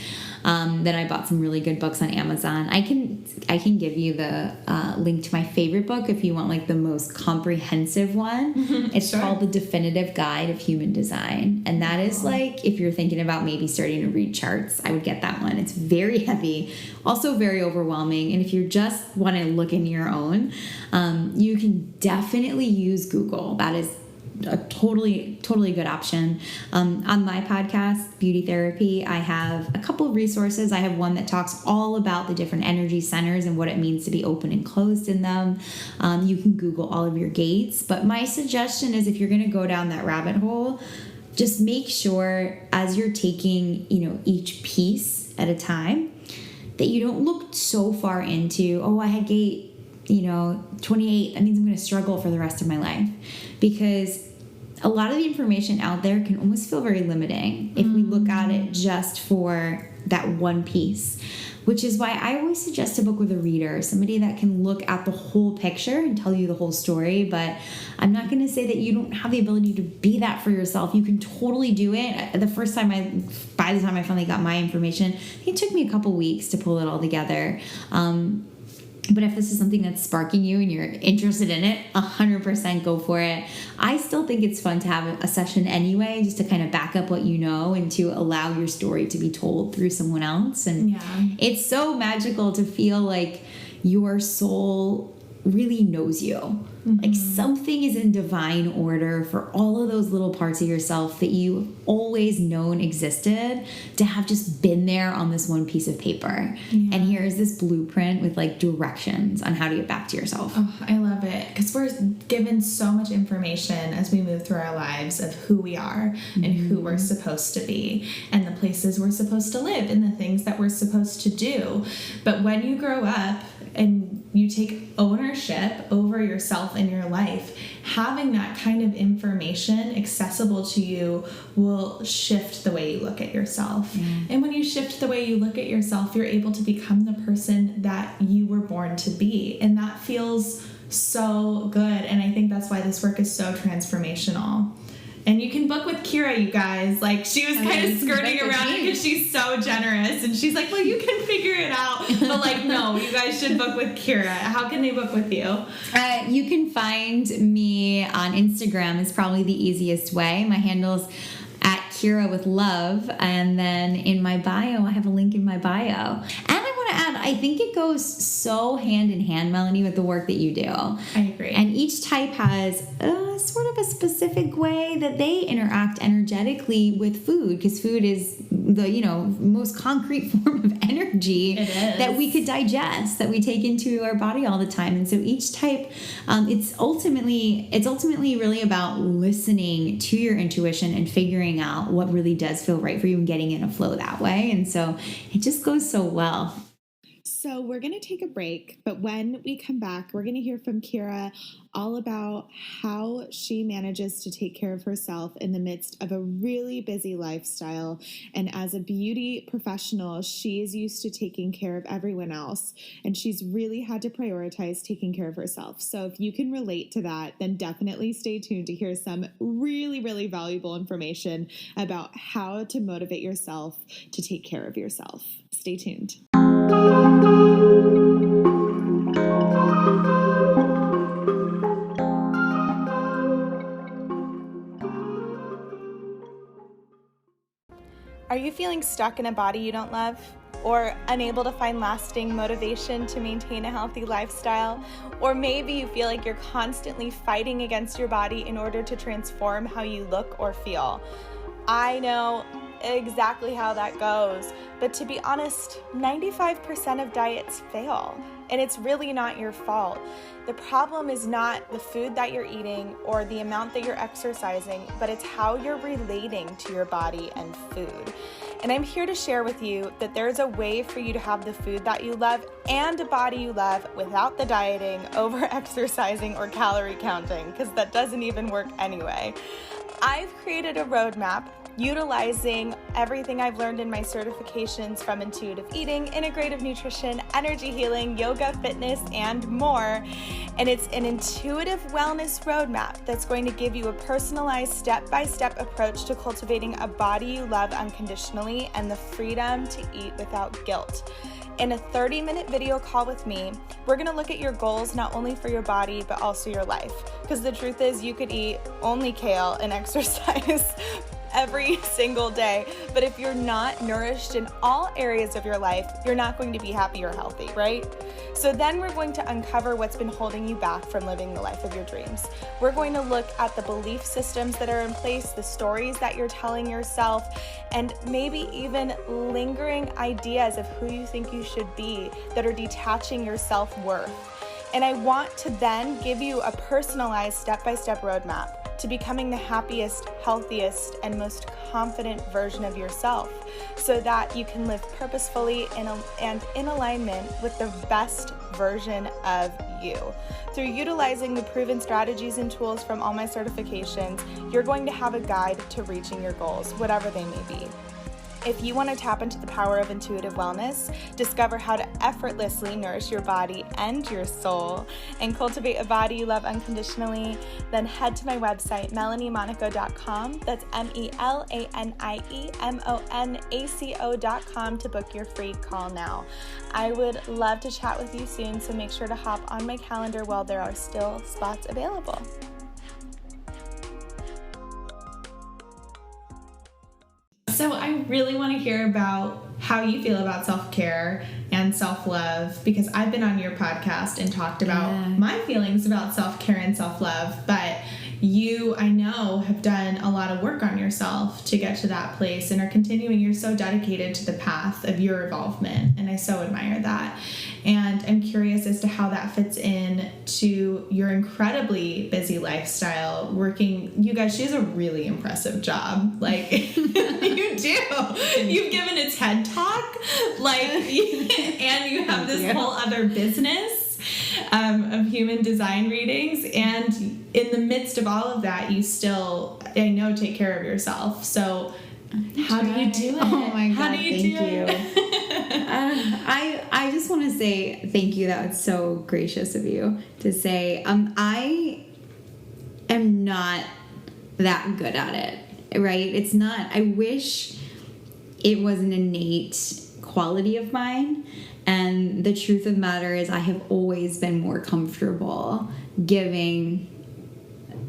then I bought some really good books on Amazon. I can give you the link to my favorite book if you want like the most comprehensive one. It's Sure. called The Definitive Guide of Human Design. And that is like, if you're thinking about maybe starting to read charts, I would get that one. It's very heavy, also very overwhelming. And if you just want to look into your own, you can definitely use Google. That is a totally good option. On my podcast, Beauty Therapy, I have a couple of resources. I have one that talks all about the different energy centers and what it means to be open and closed in them. You can Google all of your gates. But my suggestion is, if you're going to go down that rabbit hole, just make sure as you're taking, each piece at a time, that you don't look so far into, I had gate, 28. That means I'm going to struggle for the rest of my life. Because a lot of the information out there can almost feel very limiting if we look at it just for that one piece, which is why I always suggest to book with a reader, somebody that can look at the whole picture and tell you the whole story. But I'm not going to say that you don't have the ability to be that for yourself. You can totally do it. By the time I finally got my information, it took me a couple weeks to pull it all together. But if this is something that's sparking you and you're interested in it, 100% go for it. I still think it's fun to have a session anyway, just to kind of back up what you know and to allow your story to be told through someone else. And It's so magical to feel like your soul really knows you. Mm-hmm. Like something is in divine order for all of those little parts of yourself that you've always known existed to have just been there on this one piece of paper. Yeah. And here is this blueprint with like directions on how to get back to yourself. Oh, I love it. Because we're given so much information as we move through our lives of who we are and who we're supposed to be and the places we're supposed to live and the things that we're supposed to do. But when you grow up and you take ownership over yourself and your life, having that kind of information accessible to you will shift the way you look at yourself. And when you shift the way you look at yourself, you're able to become the person that you were born to be. And that feels so good. And I think that's why this work is so transformational. And you can book with Kiera, you guys. Like, she was kind of skirting around it because she's so generous. And she's like, well, you can figure it out. But, like, no, you guys should book with Kiera. How can they book with you? You can find me on Instagram. It's probably the easiest way. My handle's at Kiera with love. And then in my bio, I have a link in my bio. And I want to add, I think it goes so hand in hand, Melanie, with the work that you do. I agree. And each type has sort of a specific way that they interact energetically with food, because food is the most concrete form of energy that we could digest, that we take into our body all the time. And so each type, it's ultimately really about listening to your intuition and figuring out what really does feel right for you and getting in a flow that way. And so it just goes so well. So we're going to take a break, but when we come back, we're going to hear from Kiera all about how she manages to take care of herself in the midst of a really busy lifestyle. And as a beauty professional, she is used to taking care of everyone else, and she's really had to prioritize taking care of herself. So if you can relate to that, then definitely stay tuned to hear some really, really valuable information about how to motivate yourself to take care of yourself. Stay tuned. Are you feeling stuck in a body you don't love? Or unable to find lasting motivation to maintain a healthy lifestyle? Or maybe you feel like you're constantly fighting against your body in order to transform how you look or feel. I know exactly how that goes. But to be honest, 95% of diets fail, and it's really not your fault. The problem is not the food that you're eating or the amount that you're exercising, but it's how you're relating to your body and food. And I'm here to share with you that there's a way for you to have the food that you love and a body you love without the dieting, over-exercising, or calorie counting, because that doesn't even work anyway. I've created a roadmap utilizing everything I've learned in my certifications from intuitive eating, integrative nutrition, energy healing, yoga, fitness, and more. And it's an intuitive wellness roadmap that's going to give you a personalized step-by-step approach to cultivating a body you love unconditionally and the freedom to eat without guilt. In a 30-minute video call with me, we're going to look at your goals not only for your body, but also your life. Because the truth is, you could eat only kale and exercise every single day, but if you're not nourished in all areas of your life, you're not going to be happy or healthy, right? So then we're going to uncover what's been holding you back from living the life of your dreams. We're going to look at the belief systems that are in place, the stories that you're telling yourself, and maybe even lingering ideas of who you think you should be that are detaching your self-worth. And I want to then give you a personalized step-by-step roadmap to becoming the happiest, healthiest, and most confident version of yourself so that you can live purposefully and in alignment with the best version of you. Through utilizing the proven strategies and tools from all my certifications, you're going to have a guide to reaching your goals, whatever they may be. If you want to tap into the power of intuitive wellness, discover how to effortlessly nourish your body and your soul, and cultivate a body you love unconditionally, then head to my website, melaniemonaco.com. That's MELANIEMONACO.com to book your free call now. I would love to chat with you soon, so make sure to hop on my calendar while there are still spots available. So I really want to hear about how you feel about self-care and self-love, because I've been on your podcast and talked about my feelings about self-care and self-love, but you, I know, have done a lot of work on yourself to get to that place and are continuing. You're so dedicated to the path of your involvement, and I so admire that. And I'm curious as to how that fits in to your incredibly busy lifestyle working. You guys, she has a really impressive job. Like, you do. You've given a TED Talk, like, and you have this whole other business of human design readings. And in the midst of all of that, you still, I know, take care of yourself. So how do you do it? Oh my God, how do you do it? I just want to say thank you. That was so gracious of you to say. I am not that good at it, right? It's not. I wish it was an innate quality of mine. And the truth of the matter is I have always been more comfortable giving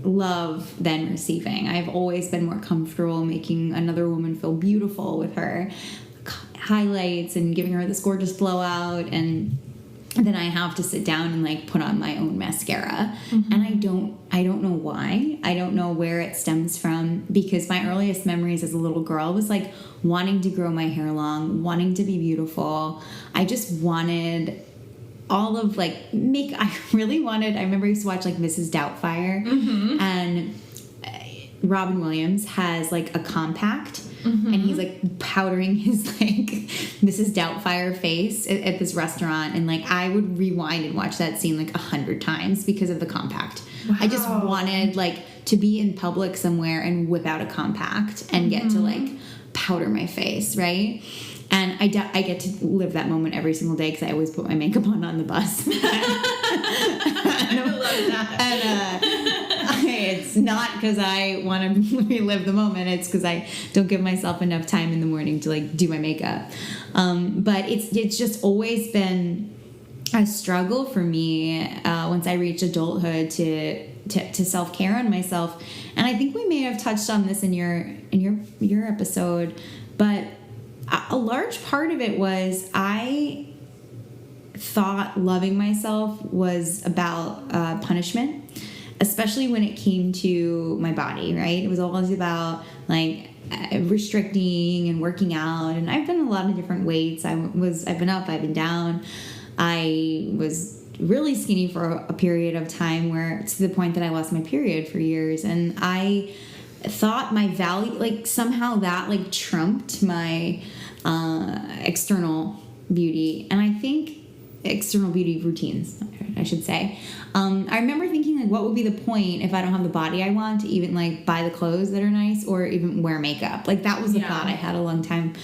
love than receiving. I've always been more comfortable making another woman feel beautiful with her highlights and giving her this gorgeous blowout, and then I have to sit down and like put on my own mascara. Mm-hmm. And I don't know why. I don't know where it stems from, because my earliest memories as a little girl was like wanting to grow my hair long, wanting to be beautiful. I just wanted all of like I remember I used to watch like Mrs. Doubtfire, mm-hmm. and Robin Williams has like a compact, mm-hmm. and he's like powdering his like Mrs. Doubtfire face at this restaurant, and like I would rewind and watch that scene like 100 times because of the compact. Wow. I just wanted like to be in public somewhere and whip out a compact and get to like powder my face, right? And I get to live that moment every single day because I always put my makeup on the bus. I love that. And it's not because I want to relive the moment. It's because I don't give myself enough time in the morning to like do my makeup. But it's just always been a struggle for me once I reached adulthood to self-care on myself. And I think we may have touched on this in your episode, but a large part of it was I thought loving myself was about punishment. especially when it came to my body, right? It was always about like restricting and working out, and I've been a lot of different weights. I've been up, I've been down. I was really skinny for a period of time where to the point that I lost my period for years, and I thought my value, like somehow that like trumped my external beauty, and I think external beauty routines, I should say. I remember thinking, like, what would be the point if I don't have the body I want to even like buy the clothes that are nice or even wear makeup? Like that was the thought I had a long time,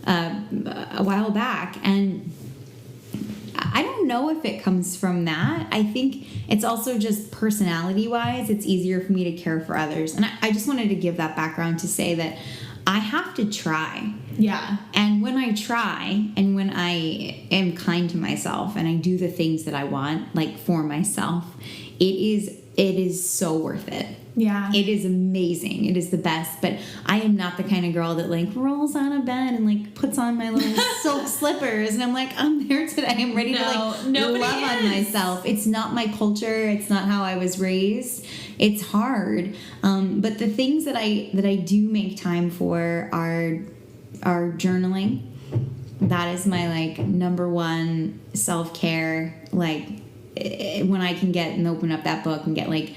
a while back, and I don't know if it comes from that. I think it's also just personality-wise, it's easier for me to care for others. And I just wanted to give that background to say that I have to try. Yeah. And when I try and when I am kind to myself and I do the things that I want, like for myself, it is so worth it. Yeah. It is amazing. It is the best. But I am not the kind of girl that like rolls on a bed and like puts on my little silk slippers and I'm like, I'm there today. I'm ready to like love on myself. It's not my culture. It's not how I was raised. It's hard. But the things that I do make time for are journaling. That is my like number one self-care. Like when I can get and open up that book and get like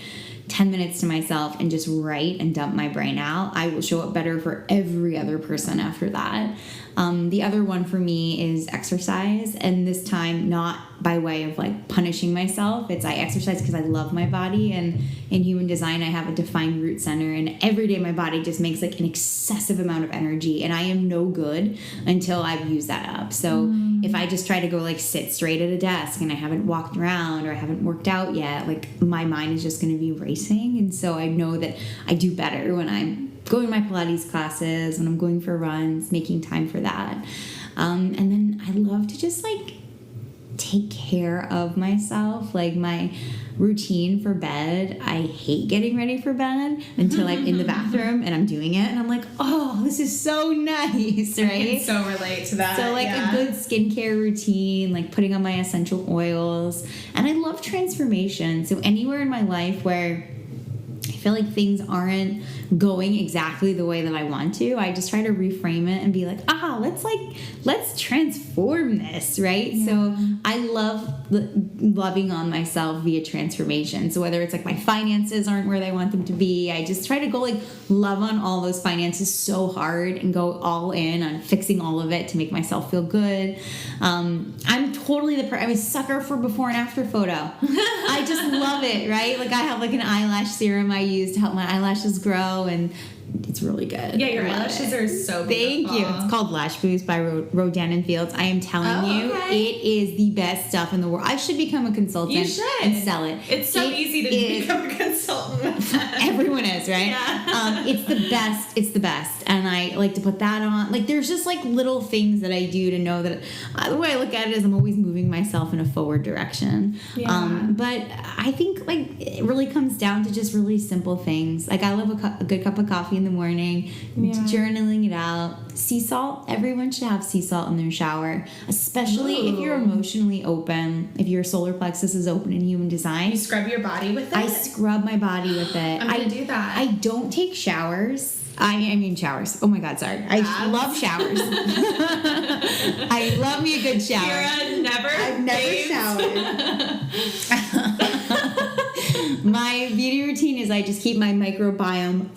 10 minutes to myself and just write and dump my brain out, I will show up better for every other person after that. The other one for me is exercise, and this time not by way of like punishing myself. It's I exercise because I love my body, and in human design I have a defined root center, and every day my body just makes like an excessive amount of energy, and I am no good until I've used that up. So if I just try to go like sit straight at a desk and I haven't walked around or I haven't worked out yet, like my mind is just going to be racing. And so I know that I do better when I'm going to my Pilates classes, when I'm going for runs, making time for that. And then I love to just like take care of myself, like my routine for bed. I hate getting ready for bed until I'm in the bathroom and I'm doing it and I'm like, oh, this is so nice, right? I can so relate to that. So like a good skincare routine, like putting on my essential oils. And I love transformation. So anywhere in my life where I feel like things aren't going exactly the way that I want to, I just try to reframe it and be like, let's transform this, right? Yeah. So I love loving on myself via transformation. So whether it's like my finances aren't where they want them to be, I just try to go like love on all those finances so hard and go all in on fixing all of it to make myself feel good. I'm totally I'm a sucker for before and after photo. I just love it, right? Like I have like an eyelash serum I use to help my eyelashes grow, and it's really good. Yeah, your eyelashes are so beautiful. Thank you. It's called Lash Boost by Rodan & Fields. I am telling you, it is the best stuff in the world. I should become a consultant and sell it. It's so easy to become a consultant. Everyone is, right? Yeah. It's the best. It's the best. And I like to put that on. Like, there's just like little things that I do to know that the way I look at it is I'm always moving myself in a forward direction. Yeah. But I think like it really comes down to just really simple things. Like I love a good cup of coffee in the morning, journaling it out. Sea salt. Everyone should have sea salt in their shower, especially if you're emotionally open, if your solar plexus is open in human design. You scrub your body with it? I scrub my body with it. I'm going to do that. I don't take showers. I mean showers. Oh my God, sorry. I love showers. I love me a good shower. I've never showered. My beauty routine is I just keep my microbiome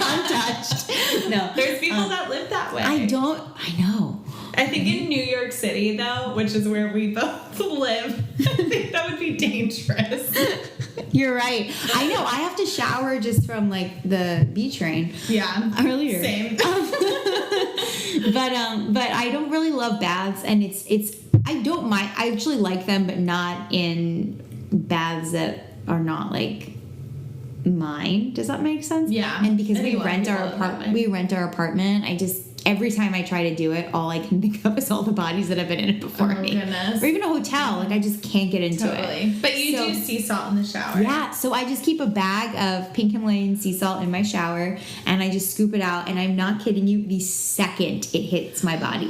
untouched. No. There's people that live that way. I know. I think in New York City, though, which is where we both live, I think that would be dangerous. You're right. I know. I have to shower just from like the B train. Yeah. Earlier. Same. But I don't really love baths, and it's I don't mind. I actually like them, but not in baths that are not like mine. Does that make sense? Yeah. And because we rent our apartment, every time I try to do it, all I can think of is all the bodies that have been in it before me. Goodness. Or even a hotel. Like, I just can't get into it. But you do sea salt in the shower. Yeah, so I just keep a bag of pink Himalayan sea salt in my shower, and I just scoop it out, and I'm not kidding you, the second it hits my body,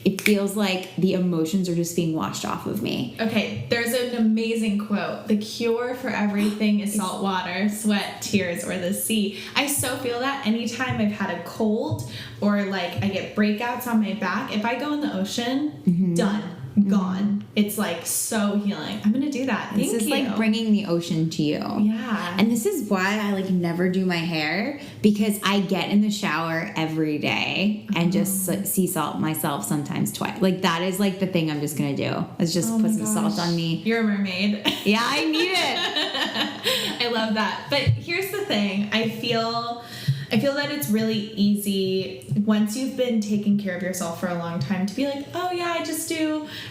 it feels like the emotions are just being washed off of me. Okay, there's an amazing quote. The cure for everything is salt water, sweat, tears, or the sea. I so feel that anytime I've had a cold or like I get breakouts on my back, if I go in the ocean, done, gone. It's like so healing. I'm gonna do that. This is like bringing the ocean to you. Yeah. And this is why I like never do my hair, because I get in the shower every day and just like, sea salt myself sometimes twice. Like, that is like the thing I'm just gonna do. Is just put some salt on me. You're a mermaid. Yeah, I need it. I love that. But here's the thing. I feel that it's really easy once you've been taking care of yourself for a long time to be like, oh yeah,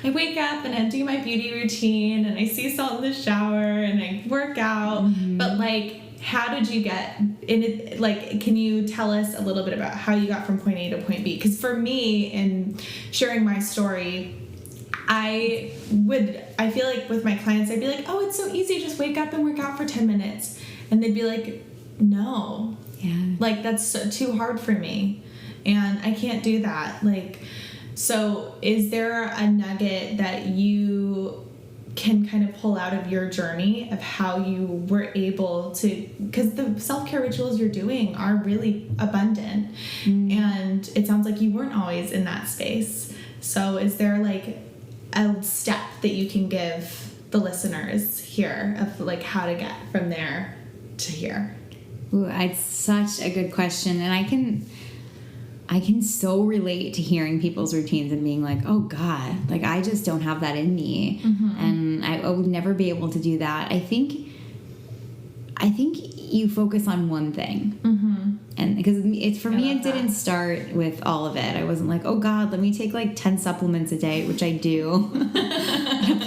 I wake up and I do my beauty routine and I sea salt in the shower and I work out. But like, how did you get in it? Like, can you tell us a little bit about how you got from point A to point B? Because for me, in sharing my story, I feel like with my clients, I'd be like, oh, it's so easy. Just wake up and work out for 10 minutes. And they'd be like, no. Yeah. Like, that's too hard for me. And I can't do that. Like, so is there a nugget that you can kind of pull out of your journey of how you were able to, because the self-care rituals you're doing are really abundant. And it sounds like you weren't always in that space. So is there like a step that you can give the listeners here of like how to get from there to here? Ooh, it's such a good question, and I can so relate to hearing people's routines and being like, oh God, like I just don't have that in me, and I would never be able to do that. I think you focus on one thing, and because for me, it didn't start with all of it. I wasn't like, oh God, let me take like 10 supplements a day, which I do, and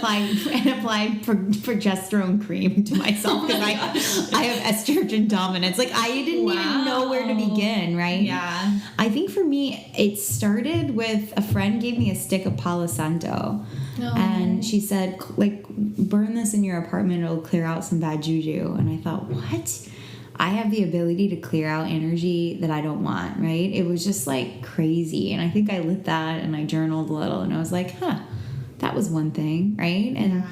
apply progesterone cream to myself because I have estrogen dominance. Like, I didn't even know where to begin, right? Yeah. I think for me, it started with a friend gave me a stick of Palo Santo. No. And she said, like, burn this in your apartment, it'll clear out some bad juju. And I thought, what? I have the ability to clear out energy that I don't want, right? It was just like crazy. And I think I lit that and I journaled a little and I was like, that was one thing, right? And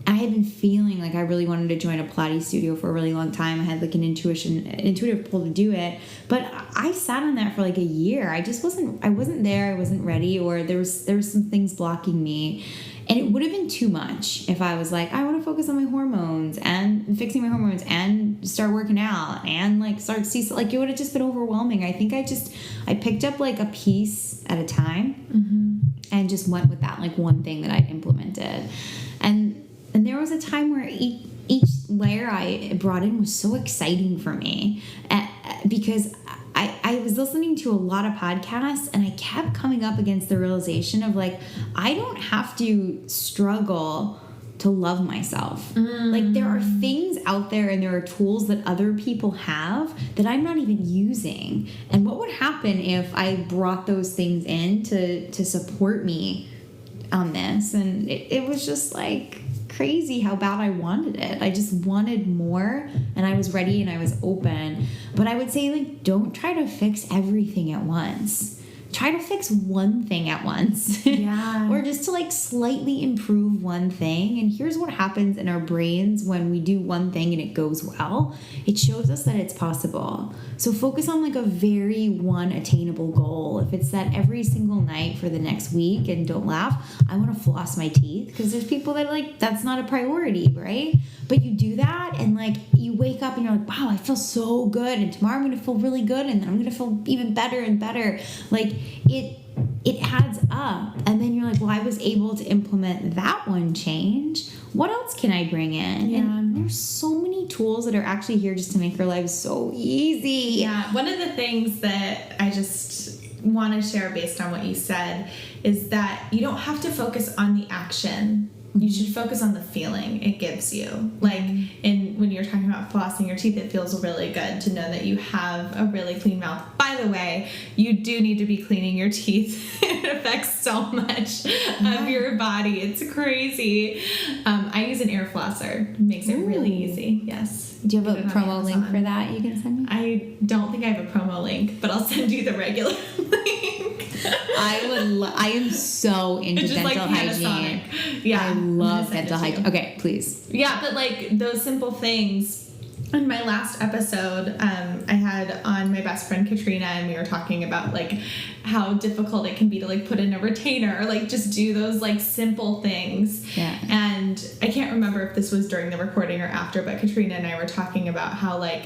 I had been feeling like I really wanted to join a Pilates studio for a really long time. I had like an intuitive pull to do it, but I sat on that for like a year. I wasn't there. I wasn't ready, or there was some things blocking me. And it would have been too much if I was like, I want to focus on my hormones and fixing my hormones and start working out and like start like it would have just been overwhelming. I think I picked up like a piece at a time and just went with that, like one thing that I implemented. And there was a time where each layer I brought in was so exciting for me because I was listening to a lot of podcasts and I kept coming up against the realization of like, I don't have to struggle to love myself. Like, there are things out there and there are tools that other people have that I'm not even using. And what would happen if I brought those things in to support me on this? And it was just like crazy how bad I wanted it. I just wanted more, and I was ready and I was open. But I would say, like, don't try to fix everything at once. Try to fix one thing at once. Yeah. Or just to like slightly improve one thing. And here's what happens in our brains when we do one thing and it goes well. It shows us that it's possible. So focus on like a very one attainable goal. If it's that every single night for the next week, and don't laugh, I want to floss my teeth, because there's people that like, that's not a priority, right? But you do that and like you wake up and you're like, wow, I feel so good, and tomorrow I'm going to feel really good, and then I'm going to feel even better and better. Like, it adds up. And then you're like, well, I was able to implement that one change. What else can I bring in? Yeah. And there's so many tools that are actually here just to make our lives so easy. Yeah. One of the things that I just want to share based on what you said is that you don't have to focus on the action. you should focus on the feeling it gives you. Like, when you're talking about flossing your teeth, it feels really good to know that you have a really clean mouth. By the way, you do need to be cleaning your teeth. It affects so much of your body. It's crazy. I use an ear flosser. It makes it really easy. Yes. Do you have a promo link for that you can send me? I don't think I have a promo link, but I'll send you the regular link. I am so into dental hygiene. Yeah. I love dental hygiene. Okay, please. Yeah, but like those simple things. In my last episode, I had on my best friend Katrina, and we were talking about like how difficult it can be to like put in a retainer or like just do those like simple things. Yeah. And I can't remember if this was during the recording or after, but Katrina and I were talking about how like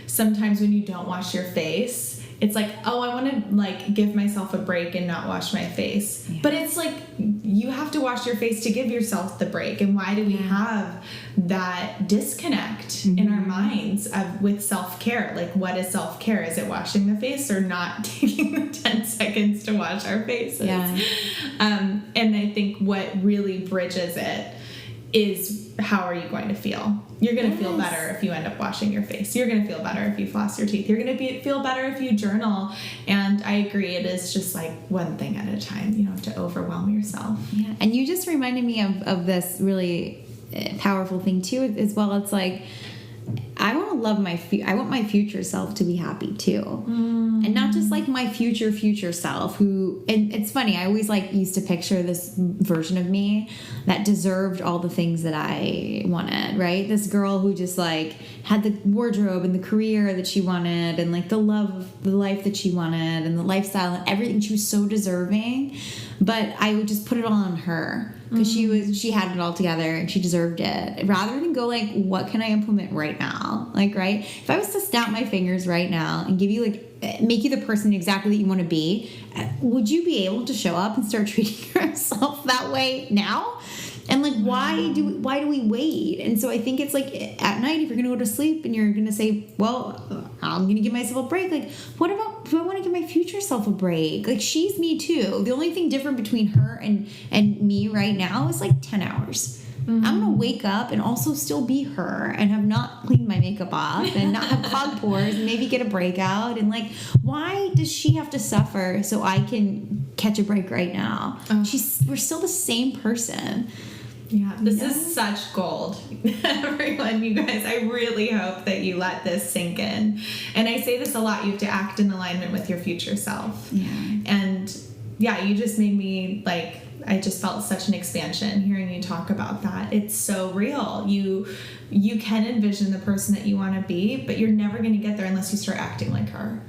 sometimes when you don't wash your face, it's like, oh, I want to like give myself a break and not wash my face. Yeah. But it's like you have to wash your face to give yourself the break. And why do we have that disconnect in our minds with self-care? Like, what is self-care? Is it washing the face or not taking the 10 seconds to wash our faces? Yeah. And I think what really bridges it is, how are you going to feel? You're going to feel better if you end up washing your face. You're going to feel better if you floss your teeth. You're going to feel better if you journal. And I agree, it is just like one thing at a time. You don't have to overwhelm yourself. Yeah. And you just reminded me of this really powerful thing too, as well. It's like, I want to love I want my future self to be happy too. And not just like my future self and it's funny, I always like used to picture this version of me that deserved all the things that I wanted, right? This girl who just like had the wardrobe and the career that she wanted and like the love of the life that she wanted and the lifestyle and everything. She was so deserving, but I would just put it all on her. Because she had it all together and she deserved it. Rather than go like, what can I implement right now? Like, right? If I was to snap my fingers right now and give you like, make you the person exactly that you want to be, would you be able to show up and start treating yourself that way now? And like, why do we wait? And so I think it's like at night, if you're going to go to sleep and you're going to say, well, I'm going to give myself a break. Like, what about, do I want to give my future self a break? Like, she's me too. The only thing different between her and me right now is like 10 hours. I'm going to wake up and also still be her and have not cleaned my makeup off and not have clogged pores and maybe get a breakout. And like, why does she have to suffer so I can catch a break right now? We're still the same person. Yeah, this is such gold. Everyone, you guys, I really hope that you let this sink in. And I say this a lot, you have to act in alignment with your future self. Yeah. And yeah, you just made me like, I just felt such an expansion hearing you talk about that. It's so real. You can envision the person that you want to be, but you're never going to get there unless you start acting like her.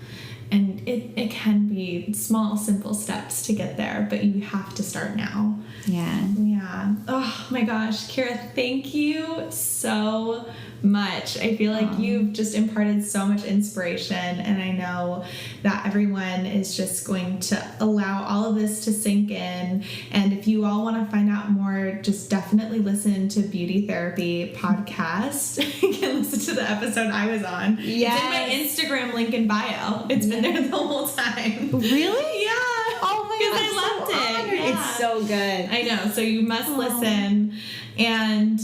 And it can be small, simple steps to get there, but you have to start now. Yeah. Yeah. Oh my gosh, Kiera, thank you so much. I feel like you've just imparted so much inspiration, and I know that everyone is just going to allow all of this to sink in. And if you all want to find out more, just definitely listen to Beauty Therapy Podcast. You can listen to the episode I was on. Yes. It's in my Instagram link in bio. It's been there the whole time. Really? Yeah. Oh my God. Because I loved it. Yeah. It's so good. I know. So you must listen. And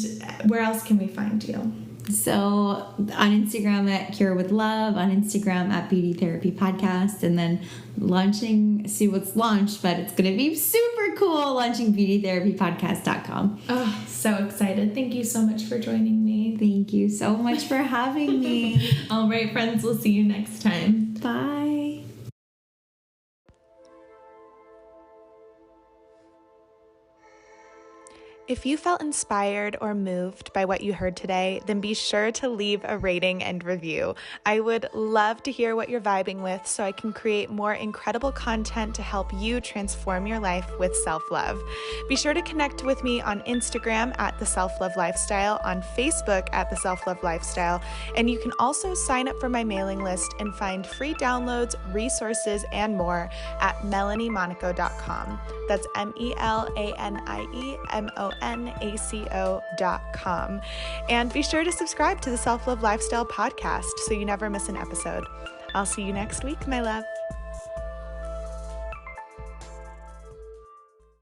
where else can we find you? So on Instagram at Kiera with Love, on Instagram at Beauty Therapy Podcast, and then see what's launched, but it's going to be super cool, launching beautytherapypodcast.com. Oh, so excited. Thank you so much for joining me. Thank you so much for having me. All right, friends, we'll see you next time. Bye. If you felt inspired or moved by what you heard today, then be sure to leave a rating and review. I would love to hear what you're vibing with so I can create more incredible content to help you transform your life with self-love. Be sure to connect with me on Instagram at The Self-Love Lifestyle, on Facebook at The Self-Love Lifestyle, and you can also sign up for my mailing list and find free downloads, resources, and more at melaniemonaco.com. That's MELANIEMONACO.com. And be sure to subscribe to the Self-Love Lifestyle podcast so you never miss an episode. I'll see you next week, my love.